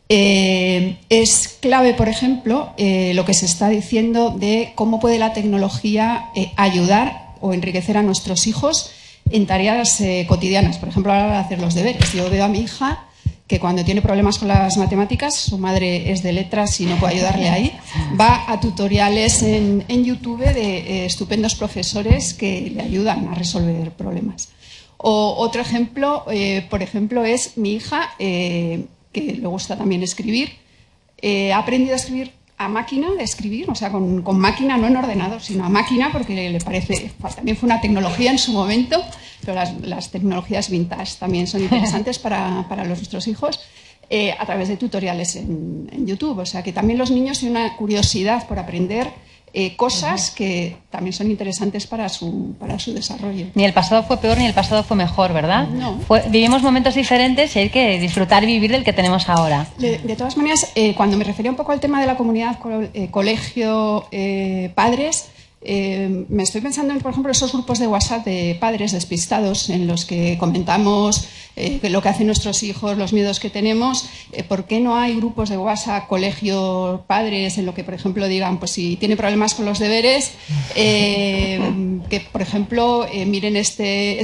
K: Es clave, por ejemplo, lo que se está diciendo de cómo puede la tecnología ayudar o enriquecer a nuestros hijos en tareas cotidianas. Por ejemplo, a la hora de hacer los deberes. Yo veo a mi hija que cuando tiene problemas con las matemáticas, su madre es de letras y no puede ayudarle ahí, va a tutoriales en YouTube de estupendos profesores que le ayudan a resolver problemas. O otro ejemplo, por ejemplo, es mi hija, que le gusta también escribir, ha aprendido a escribir a máquina de escribir, o sea, con máquina, no en ordenador, sino a máquina, porque le parece, también fue una tecnología en su momento, pero las tecnologías vintage también son interesantes para nuestros hijos, a través de tutoriales en YouTube. O sea, que también los niños tienen una curiosidad por aprender cosas que también son interesantes para su desarrollo.
A: Ni el pasado fue peor ni el pasado fue mejor, ¿verdad?
K: No.
A: Vivimos momentos diferentes y hay que disfrutar y vivir del que tenemos ahora.
K: De todas maneras, cuando me refería un poco al tema de la comunidad, colegio, padres, me estoy pensando en, por ejemplo, esos grupos de WhatsApp de padres despistados en los que comentamos lo que hacen nuestros hijos, los miedos que tenemos. ¿Por qué no hay grupos de WhatsApp, colegio, padres, en lo que, por ejemplo, digan, pues si tiene problemas con los deberes, que, por ejemplo, miren este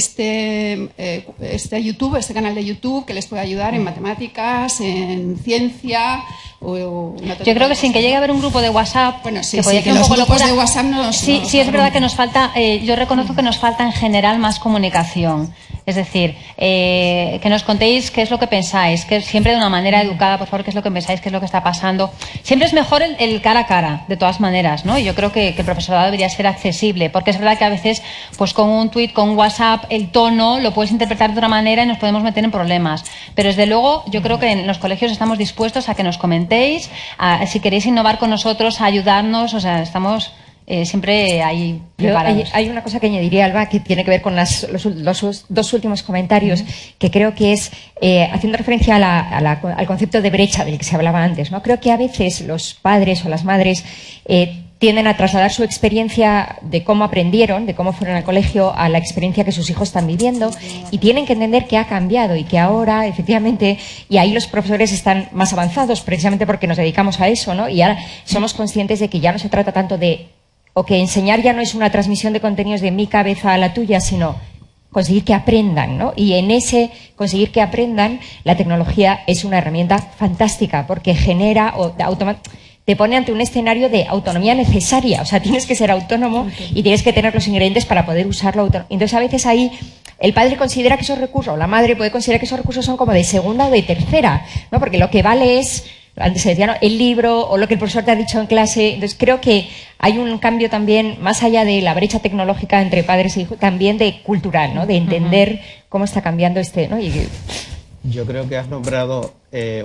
K: YouTube, este canal de YouTube que les puede ayudar en matemáticas, en ciencia? Yo
A: creo que sin que llegue a haber un grupo de WhatsApp,
K: bueno, sí, que los grupos de WhatsApp
A: sí, es verdad que nos falta, yo reconozco que nos falta en general más comunicación. Es decir, que nos contéis qué es lo que pensáis, que siempre de una manera educada, por favor, qué es lo que pensáis, qué es lo que está pasando. Siempre es mejor el cara a cara, de todas maneras, ¿no? Y yo creo que el profesorado debería ser accesible, porque es verdad que a veces, pues con un tuit, con un WhatsApp, el tono lo puedes interpretar de otra manera y nos podemos meter en problemas. Pero desde luego, yo creo que en los colegios estamos dispuestos a que nos comentéis, si queréis innovar con nosotros, a ayudarnos, o sea, estamos siempre ahí preparados.
D: Hay una cosa que añadiría, Alba, que tiene que ver con los dos últimos comentarios, que creo que es, haciendo referencia al concepto de brecha del que se hablaba antes, ¿no? Creo que a veces los padres o las madres tienden a trasladar su experiencia de cómo aprendieron, de cómo fueron al colegio, a la experiencia que sus hijos están viviendo, y tienen que entender que ha cambiado y que ahora, efectivamente, y ahí los profesores están más avanzados precisamente porque nos dedicamos a eso, ¿no? Y ahora somos conscientes de que ya no se trata tanto de, o que enseñar ya no es una transmisión de contenidos de mi cabeza a la tuya, sino conseguir que aprendan, ¿no? Y en ese conseguir que aprendan, la tecnología es una herramienta fantástica porque genera te pone ante un escenario de autonomía necesaria. O sea, tienes que ser autónomo y tienes que tener los ingredientes para poder usarlo. Entonces, a veces ahí el padre considera que esos recursos, o la madre puede considerar que esos recursos son como de segunda o de tercera, ¿no? Porque lo que vale es, antes se decía, ¿no?, el libro o lo que el profesor te ha dicho en clase. Entonces, creo que hay un cambio también, más allá de la brecha tecnológica entre padres e hijos, también de cultural, ¿no? De entender cómo está cambiando ¿no?
C: Yo creo que has nombrado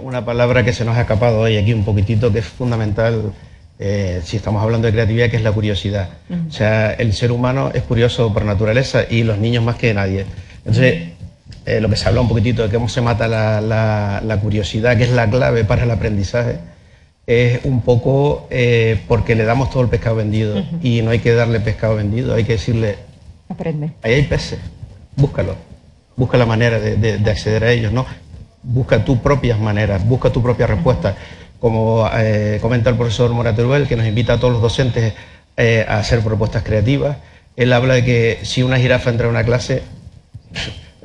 C: una palabra que se nos ha escapado hoy aquí un poquitito, que es fundamental si estamos hablando de creatividad, que es la curiosidad. O sea, el ser humano es curioso por naturaleza y los niños más que nadie. Entonces, lo que se habla un poquitito de cómo se mata la curiosidad, que es la clave para el aprendizaje, es un poco porque le damos todo el pescado vendido y no hay que darle pescado vendido, hay que decirle,
D: aprende.
C: Ahí hay peces, búscalo. busca la manera de acceder a ellos, ¿no? Busca tus propias maneras, busca tu propia respuesta. Como comenta el profesor Morateruel, que nos invita a todos los docentes a hacer propuestas creativas. Él habla de que si una jirafa entra a una clase,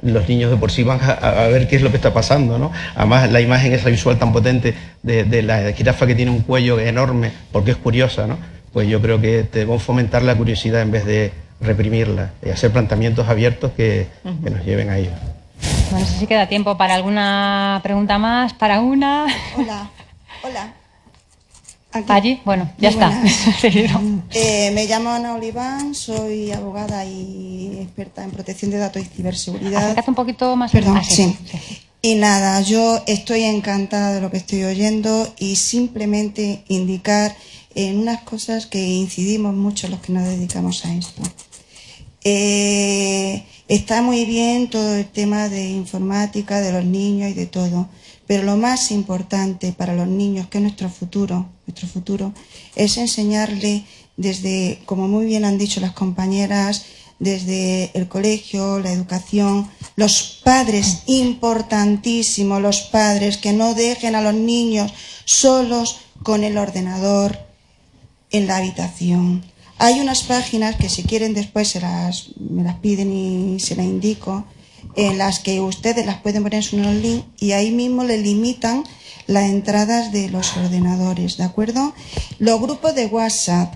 C: los niños de por sí van a ver qué es lo que está pasando, ¿no? Además, la imagen esa visual tan potente de la jirafa que tiene un cuello enorme, porque es curiosa, ¿no? Pues yo creo que debemos fomentar la curiosidad en vez de reprimirla y hacer planteamientos abiertos que nos lleven a ello.
A: Bueno, no sé si queda tiempo para alguna pregunta más, para una...
L: Hola. Hola. Aquí.
A: Allí, bueno, ya está.
L: Me llamo Ana Oliván, soy abogada y experta en protección de datos y ciberseguridad.
A: Acércate un poquito más.
L: Perdón, sí. Y nada, yo estoy encantada de lo que estoy oyendo y simplemente indicar en unas cosas que incidimos mucho los que nos dedicamos a esto. Está muy bien todo el tema de informática, de los niños y de todo. Pero lo más importante para los niños, que es nuestro futuro, es enseñarle desde, como muy bien han dicho las compañeras, desde el colegio, la educación, los padres, importantísimo, los padres, que no dejen a los niños solos con el ordenador en la habitación. Hay unas páginas que si quieren después me las piden y se las indico, en las que ustedes las pueden poner en unos links y ahí mismo le limitan las entradas de los ordenadores, ¿de acuerdo? Los grupos de WhatsApp,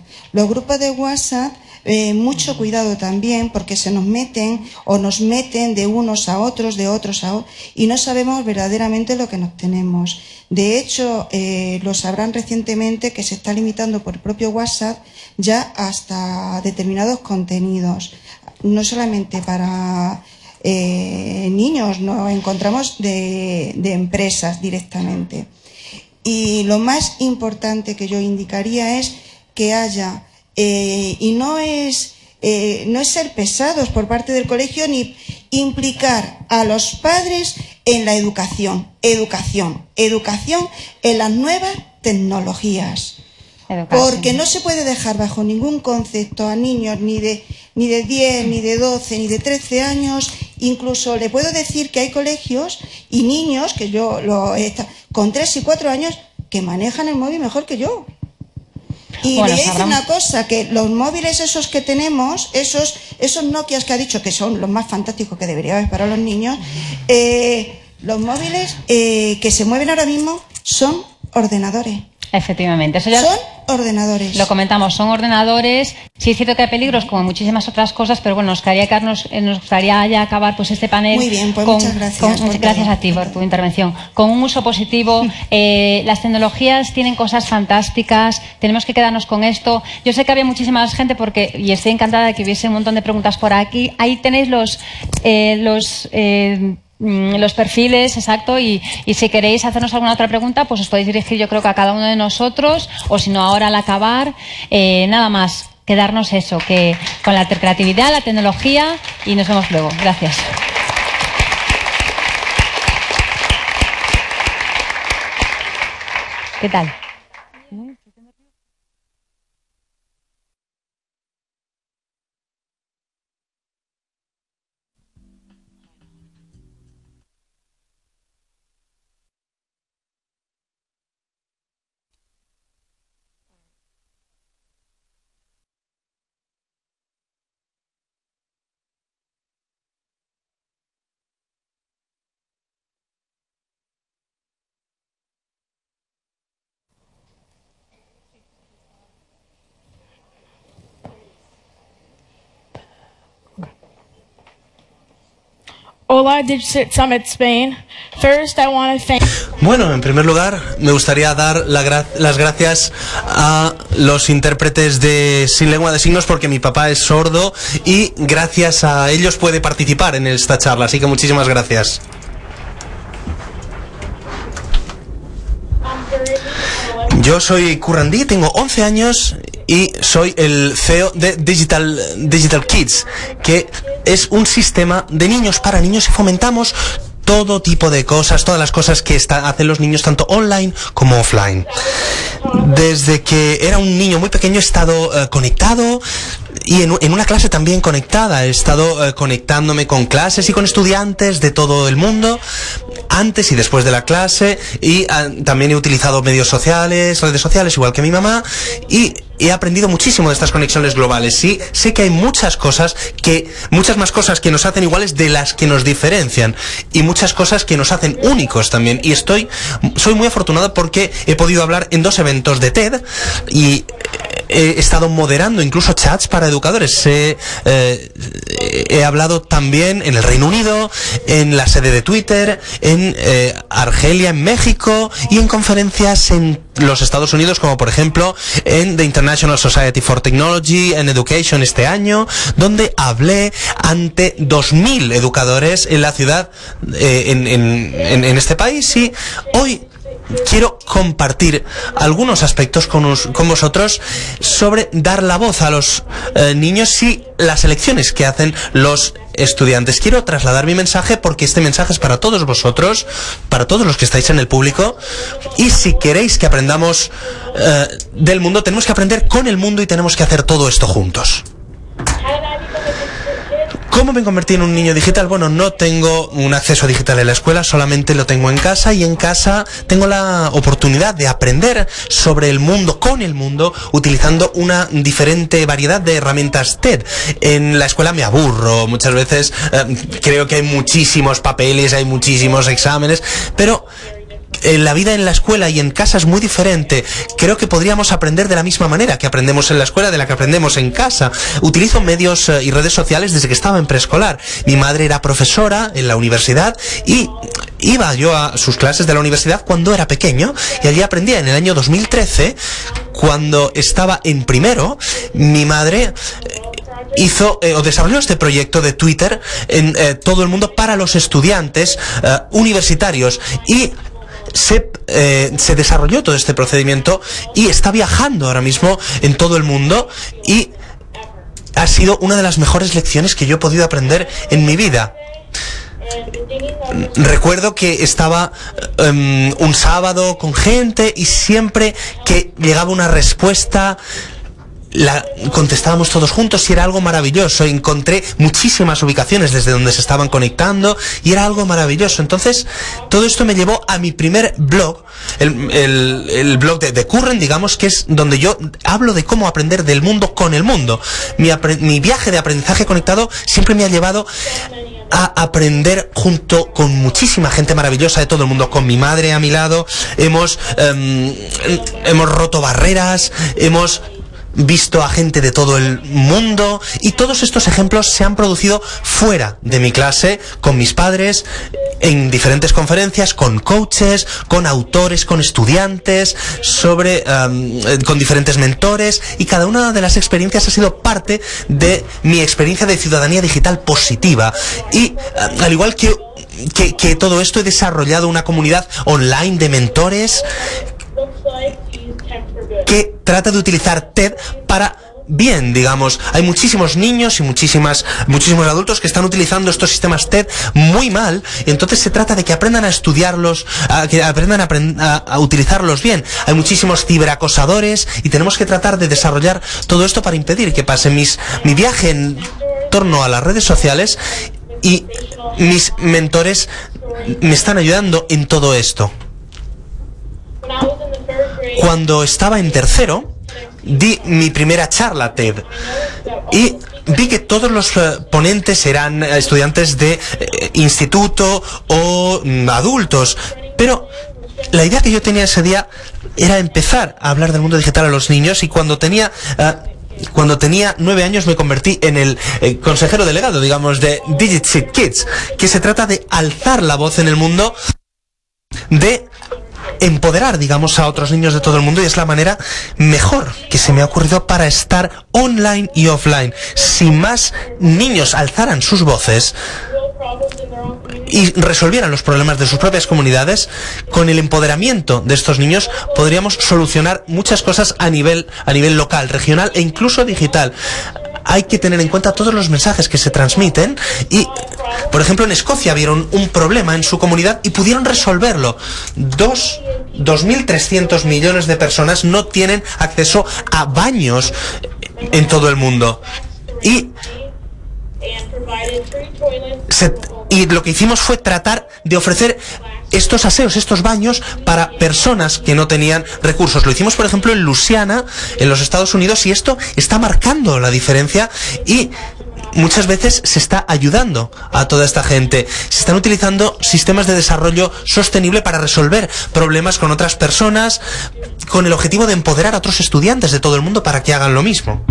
L: mucho cuidado también porque se nos meten o nos meten de unos a otros, de otros a otros y no sabemos verdaderamente lo que nos tenemos. De hecho, lo sabrán recientemente que se está limitando por el propio WhatsApp ya hasta determinados contenidos, no solamente para... niños, nos encontramos de empresas directamente. Y lo más importante que yo indicaría es que haya, y no es ser pesados por parte del colegio ni implicar a los padres en la educación en las nuevas tecnologías. Porque no se puede dejar bajo ningún concepto a niños ni de 10, ni de 12, ni de 13 años. Incluso le puedo decir que hay colegios y niños que con 3 y 4 años que manejan el móvil mejor que yo. Y le voy a decir una cosa, que los móviles esos que tenemos, esos Nokias que ha dicho que son los más fantásticos que debería haber para los niños, los móviles que se mueven ahora mismo son ordenadores.
A: Efectivamente, eso ya
L: son ordenadores.
A: Lo comentamos, son ordenadores. Sí es cierto que hay peligros como muchísimas otras cosas, pero bueno, nos gustaría ya acabar pues este panel.
L: Muy bien, pues muchas gracias.
A: Gracias a ti por tu intervención. Con un uso positivo, las tecnologías tienen cosas fantásticas, tenemos que quedarnos con esto. Yo sé que había muchísima más gente y estoy encantada de que hubiese un montón de preguntas por aquí. Ahí tenéis los perfiles, exacto, y si queréis hacernos alguna otra pregunta, pues os podéis dirigir yo creo que a cada uno de nosotros, o si no ahora al acabar, nada más, quedarnos eso, que con la creatividad, la tecnología, y nos vemos luego. Gracias. ¿Qué tal?
M: Hola, Digit Summit Spain. First, I want to thank...
N: Bueno, en primer lugar, me gustaría dar las gracias a los intérpretes de Sin Lengua de Signos porque mi papá es sordo y gracias a ellos puede participar en esta charla, así que muchísimas gracias. Yo soy Currandí, tengo 11 años y soy el CEO de Digital Kids, que es un sistema de niños para niños y fomentamos todo tipo de cosas, todas las cosas que hacen los niños tanto online como offline. Desde que era un niño muy pequeño he estado conectado, y en una clase también conectada. He estado conectándome con clases y con estudiantes de todo el mundo, antes y después de la clase, y también he utilizado medios sociales, redes sociales, igual que mi mamá, y he aprendido muchísimo de estas conexiones globales. Sí, sé que hay muchas más cosas que nos hacen iguales de las que nos diferencian, y muchas cosas que nos hacen únicos también. Y soy muy afortunado porque he podido hablar en 2 eventos de TED, y he estado moderando incluso chats para educadores. He hablado también en el Reino Unido, en la sede de Twitter, en Argelia, en México, y en conferencias en los Estados Unidos, como por ejemplo en The International Society for Technology and Education este año, donde hablé ante 2000 educadores en la ciudad, en este país. Y hoy quiero compartir algunos aspectos con vosotros sobre dar la voz a los niños y las elecciones que hacen los estudiantes. Quiero trasladar mi mensaje porque este mensaje es para todos vosotros, para todos los que estáis en el público, y si queréis que aprendamos del mundo, tenemos que aprender con el mundo y tenemos que hacer todo esto juntos. ¿Cómo me convertí en un niño digital? Bueno, no tengo un acceso digital en la escuela, solamente lo tengo en casa, y en casa tengo la oportunidad de aprender sobre el mundo, con el mundo, utilizando una diferente variedad de herramientas TED. En la escuela me aburro, muchas veces creo que hay muchísimos papeles, hay muchísimos exámenes, pero la vida en la escuela y en casa es muy diferente. Creo que podríamos aprender de la misma manera que aprendemos en la escuela, de la que aprendemos en casa. Utilizo medios y redes sociales desde que estaba en preescolar. Mi madre era profesora en la universidad y iba yo a sus clases de la universidad cuando era pequeño, y allí aprendía. En el año 2013, cuando estaba en primero, mi madre hizo o desarrolló este proyecto de Twitter en todo el mundo para los estudiantes universitarios, y se desarrolló todo este procedimiento y está viajando ahora mismo en todo el mundo, y ha sido una de las mejores lecciones que yo he podido aprender en mi vida. Recuerdo que estaba un sábado con gente, y siempre que llegaba una respuesta la contestábamos todos juntos, y era algo maravilloso. Encontré muchísimas ubicaciones desde donde se estaban conectando, y era algo maravilloso. Entonces todo esto me llevó a mi primer blog, el blog de Current, digamos, que es donde yo hablo de cómo aprender del mundo con el mundo. Mi viaje de aprendizaje conectado siempre me ha llevado a aprender junto con muchísima gente maravillosa de todo el mundo. Con mi madre a mi lado hemos roto barreras, hemos visto a gente de todo el mundo, y todos estos ejemplos se han producido fuera de mi clase, con mis padres, en diferentes conferencias, con coaches, con autores, con estudiantes, con diferentes mentores, y cada una de las experiencias ha sido parte de mi experiencia de ciudadanía digital positiva. Y al igual que todo esto, he desarrollado una comunidad online de mentores que trata de utilizar TED para bien, digamos. Hay muchísimos niños y muchísimos adultos que están utilizando estos sistemas TED muy mal, y entonces se trata de que aprendan a estudiarlos, que aprendan a utilizarlos bien. Hay muchísimos ciberacosadores, y tenemos que tratar de desarrollar todo esto para impedir que pase. Mi viaje en torno a las redes sociales y mis mentores me están ayudando en todo esto. Cuando estaba en tercero, di mi primera charla TED, y vi que todos los ponentes eran estudiantes de instituto o adultos, pero la idea que yo tenía ese día era empezar a hablar del mundo digital a los niños, y cuando tenía 9 años me convertí en el consejero delegado, digamos, de DigitSeed Kids, que se trata de alzar la voz en el mundo, de empoderar, digamos, a otros niños de todo el mundo, y es la manera mejor que se me ha ocurrido para estar online y offline. Si más niños alzaran sus voces y resolvieran los problemas de sus propias comunidades, con el empoderamiento de estos niños podríamos solucionar muchas cosas a nivel local, regional e incluso digital. Hay que tener en cuenta todos los mensajes que se transmiten, y por ejemplo en Escocia vieron un problema en su comunidad y pudieron resolverlo. 2.300 millones de personas no tienen acceso a baños en todo el mundo. Y lo que hicimos fue tratar de ofrecer estos aseos, estos baños para personas que no tenían recursos. Lo hicimos, por ejemplo, en Luisiana, en los Estados Unidos, y esto está marcando la diferencia y muchas veces se está ayudando a toda esta gente. Se están utilizando sistemas de desarrollo sostenible para resolver problemas con otras personas, con el objetivo de empoderar a otros estudiantes de todo el mundo para que hagan lo mismo.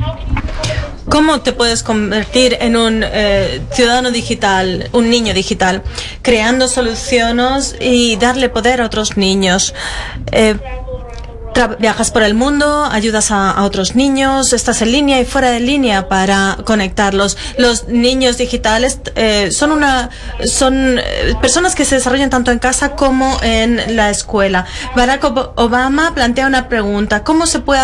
O: ¿Cómo te puedes convertir en un ciudadano digital, un niño digital? Creando soluciones y darle poder a otros niños. Viajas por el mundo, ayudas a otros niños, estás en línea y fuera de línea para conectarlos. Los niños digitales son personas que se desarrollan tanto en casa como en la escuela. Barack Obama plantea una pregunta: ¿cómo se puede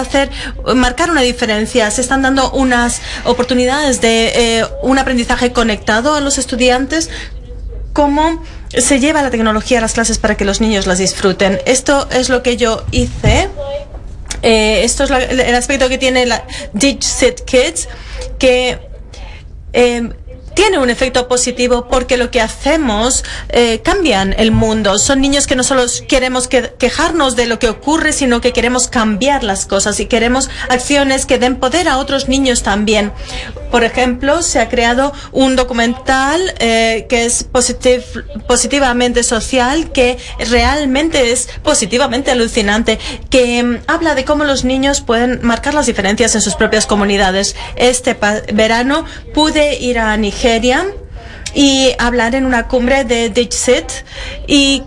O: marcar una diferencia? Se están dando unas oportunidades de un aprendizaje conectado a los estudiantes. ¿Cómo se lleva la tecnología a las clases para que los niños las disfruten? Esto es lo que yo hice. Esto es el aspecto que tiene la DigCit Kids, que tiene un efecto positivo porque lo que hacemos cambian el mundo. Son niños que no solo queremos quejarnos de lo que ocurre, sino que queremos cambiar las cosas y queremos acciones que den poder a otros niños también. Por ejemplo, se ha creado un documental que es positivamente social, que realmente es positivamente alucinante, que habla de cómo los niños pueden marcar las diferencias en sus propias comunidades. Este verano pude ir a Nigeria y hablar en una cumbre de DigCit y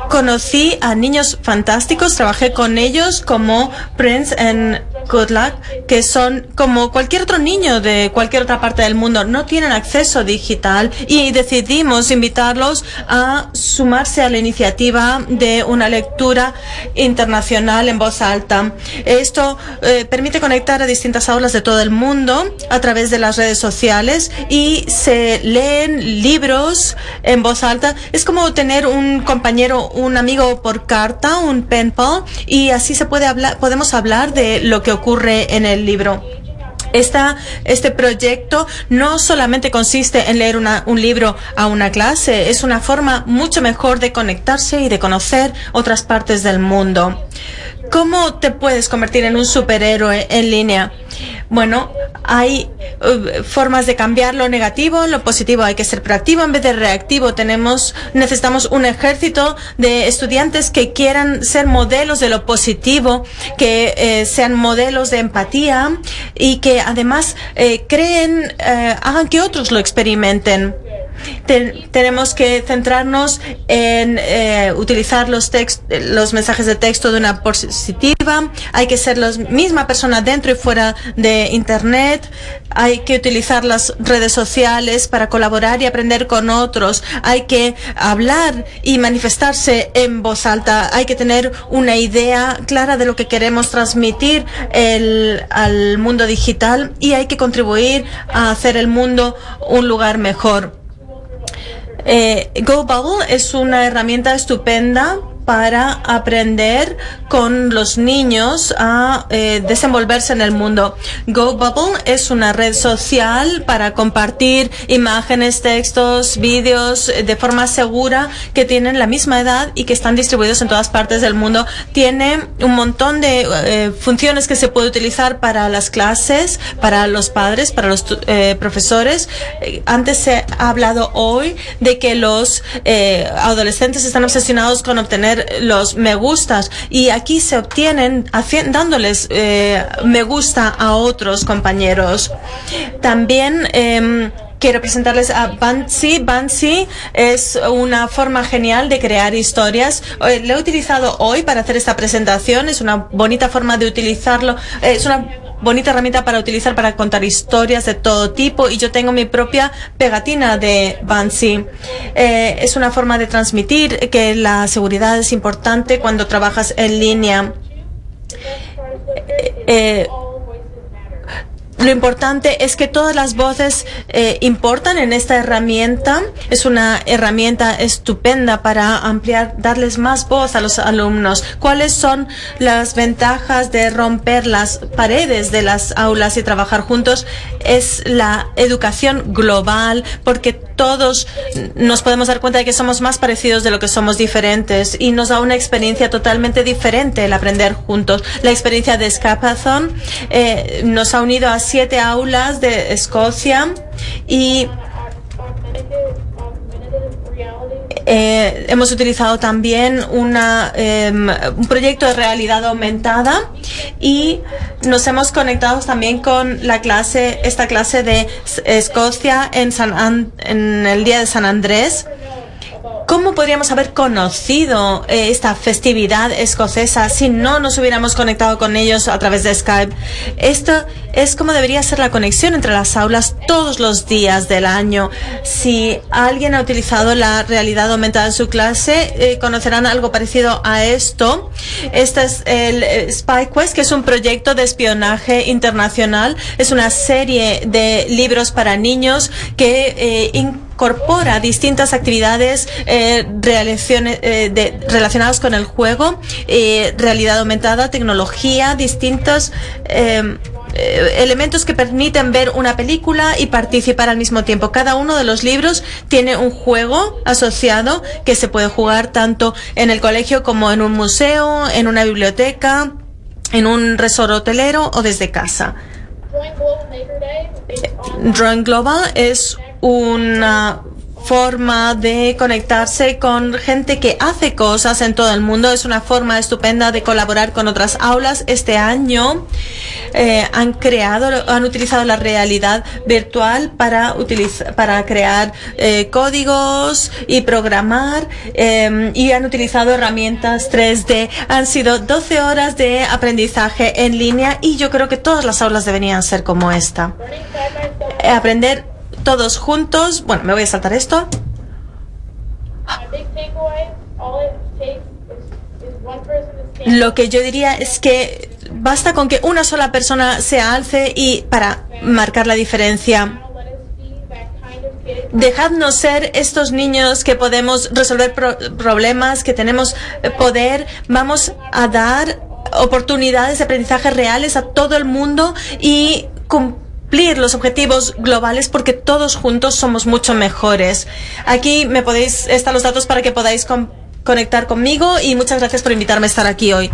O: conocí a niños fantásticos. Trabajé con ellos como Prince and Goodluck, que son como cualquier otro niño de cualquier otra parte del mundo. No tienen acceso digital y decidimos invitarlos a sumarse a la iniciativa de una lectura internacional en voz alta. Esto permite conectar a distintas aulas de todo el mundo a través de las redes sociales y se leen libros en voz alta. Es como tener un compañero, un amigo por carta, un pen pal, y así podemos hablar de lo que ocurre en el libro. Este proyecto no solamente consiste en leer un libro a una clase, es una forma mucho mejor de conectarse y de conocer otras partes del mundo. ¿Cómo te puedes convertir en un superhéroe en línea? Bueno, hay formas de cambiar lo negativo en lo positivo. Hay que ser proactivo en vez de reactivo. Necesitamos un ejército de estudiantes que quieran ser modelos de lo positivo, que sean modelos de empatía y que además hagan que otros lo experimenten. Tenemos que centrarnos en utilizar los mensajes de texto de una positiva. Hay que ser la misma persona dentro y fuera de Internet. Hay que utilizar las redes sociales para colaborar y aprender con otros. Hay que hablar y manifestarse en voz alta. Hay que tener una idea clara de lo que queremos transmitir al mundo digital y hay que contribuir a hacer el mundo un lugar mejor. GoBubble es una herramienta estupenda para aprender con los niños a desenvolverse en el mundo. GoBubble es una red social para compartir imágenes, textos, vídeos de forma segura, que tienen la misma edad y que están distribuidos en todas partes del mundo. Tiene un montón de funciones que se puede utilizar para las clases, para los padres, para los profesores. Antes se ha hablado hoy de que los adolescentes están obsesionados con obtener los me gustas y aquí se obtienen dándoles me gusta a otros compañeros. También quiero presentarles a Bansi. Bansi es una forma genial de crear historias. Lo he utilizado hoy para hacer esta presentación. Es una bonita forma de utilizarlo. Es una bonita herramienta para utilizar para contar historias de todo tipo y yo tengo mi propia pegatina de Bansi. Es una forma de transmitir que la seguridad es importante cuando trabajas en línea. lo importante es que todas las voces importan en esta herramienta. Es una herramienta estupenda para ampliar, darles más voz a los alumnos. ¿Cuáles son las ventajas de romper las paredes de las aulas y trabajar juntos? Es la educación global, porque todos nos podemos dar cuenta de que somos más parecidos de lo que somos diferentes, y nos da una experiencia totalmente diferente el aprender juntos. La experiencia de Scapathon nos ha unido a 7 aulas de Escocia, y hemos utilizado también un proyecto de realidad aumentada, y nos hemos conectado también con esta clase de Escocia en el día de San Andrés. ¿Cómo podríamos haber conocido esta festividad escocesa si no nos hubiéramos conectado con ellos a través de Skype? Esto es como debería ser la conexión entre las aulas todos los días del año. Si alguien ha utilizado la realidad aumentada en su clase, conocerán algo parecido a esto. Este es el SpyQuest, que es un proyecto de espionaje internacional. Es una serie de libros para niños que incorpora distintas actividades relacionadas con el juego, realidad aumentada, tecnología, distintos elementos que permiten ver una película y participar al mismo tiempo. Cada uno de los libros tiene un juego asociado que se puede jugar tanto en el colegio como en un museo, en una biblioteca, en un resort hotelero o desde casa. Drawing Global es una forma de conectarse con gente que hace cosas en todo el mundo. Es una forma estupenda de colaborar con otras aulas. Este año han utilizado la realidad virtual para crear códigos y programar, y han utilizado herramientas 3D. Han sido 12 horas de aprendizaje en línea, y yo creo que todas las aulas deberían ser como esta. Aprender todos juntos. Bueno, me voy a saltar esto. Lo que yo diría es que basta con que una sola persona se alce y para marcar la diferencia. Dejadnos ser estos niños que podemos resolver problemas, que tenemos poder. Vamos a dar oportunidades de aprendizaje reales a todo el mundo y cumplir los objetivos globales, porque todos juntos somos mucho mejores. Aquí están los datos para que podáis conectar conmigo, y muchas gracias por invitarme a estar aquí hoy.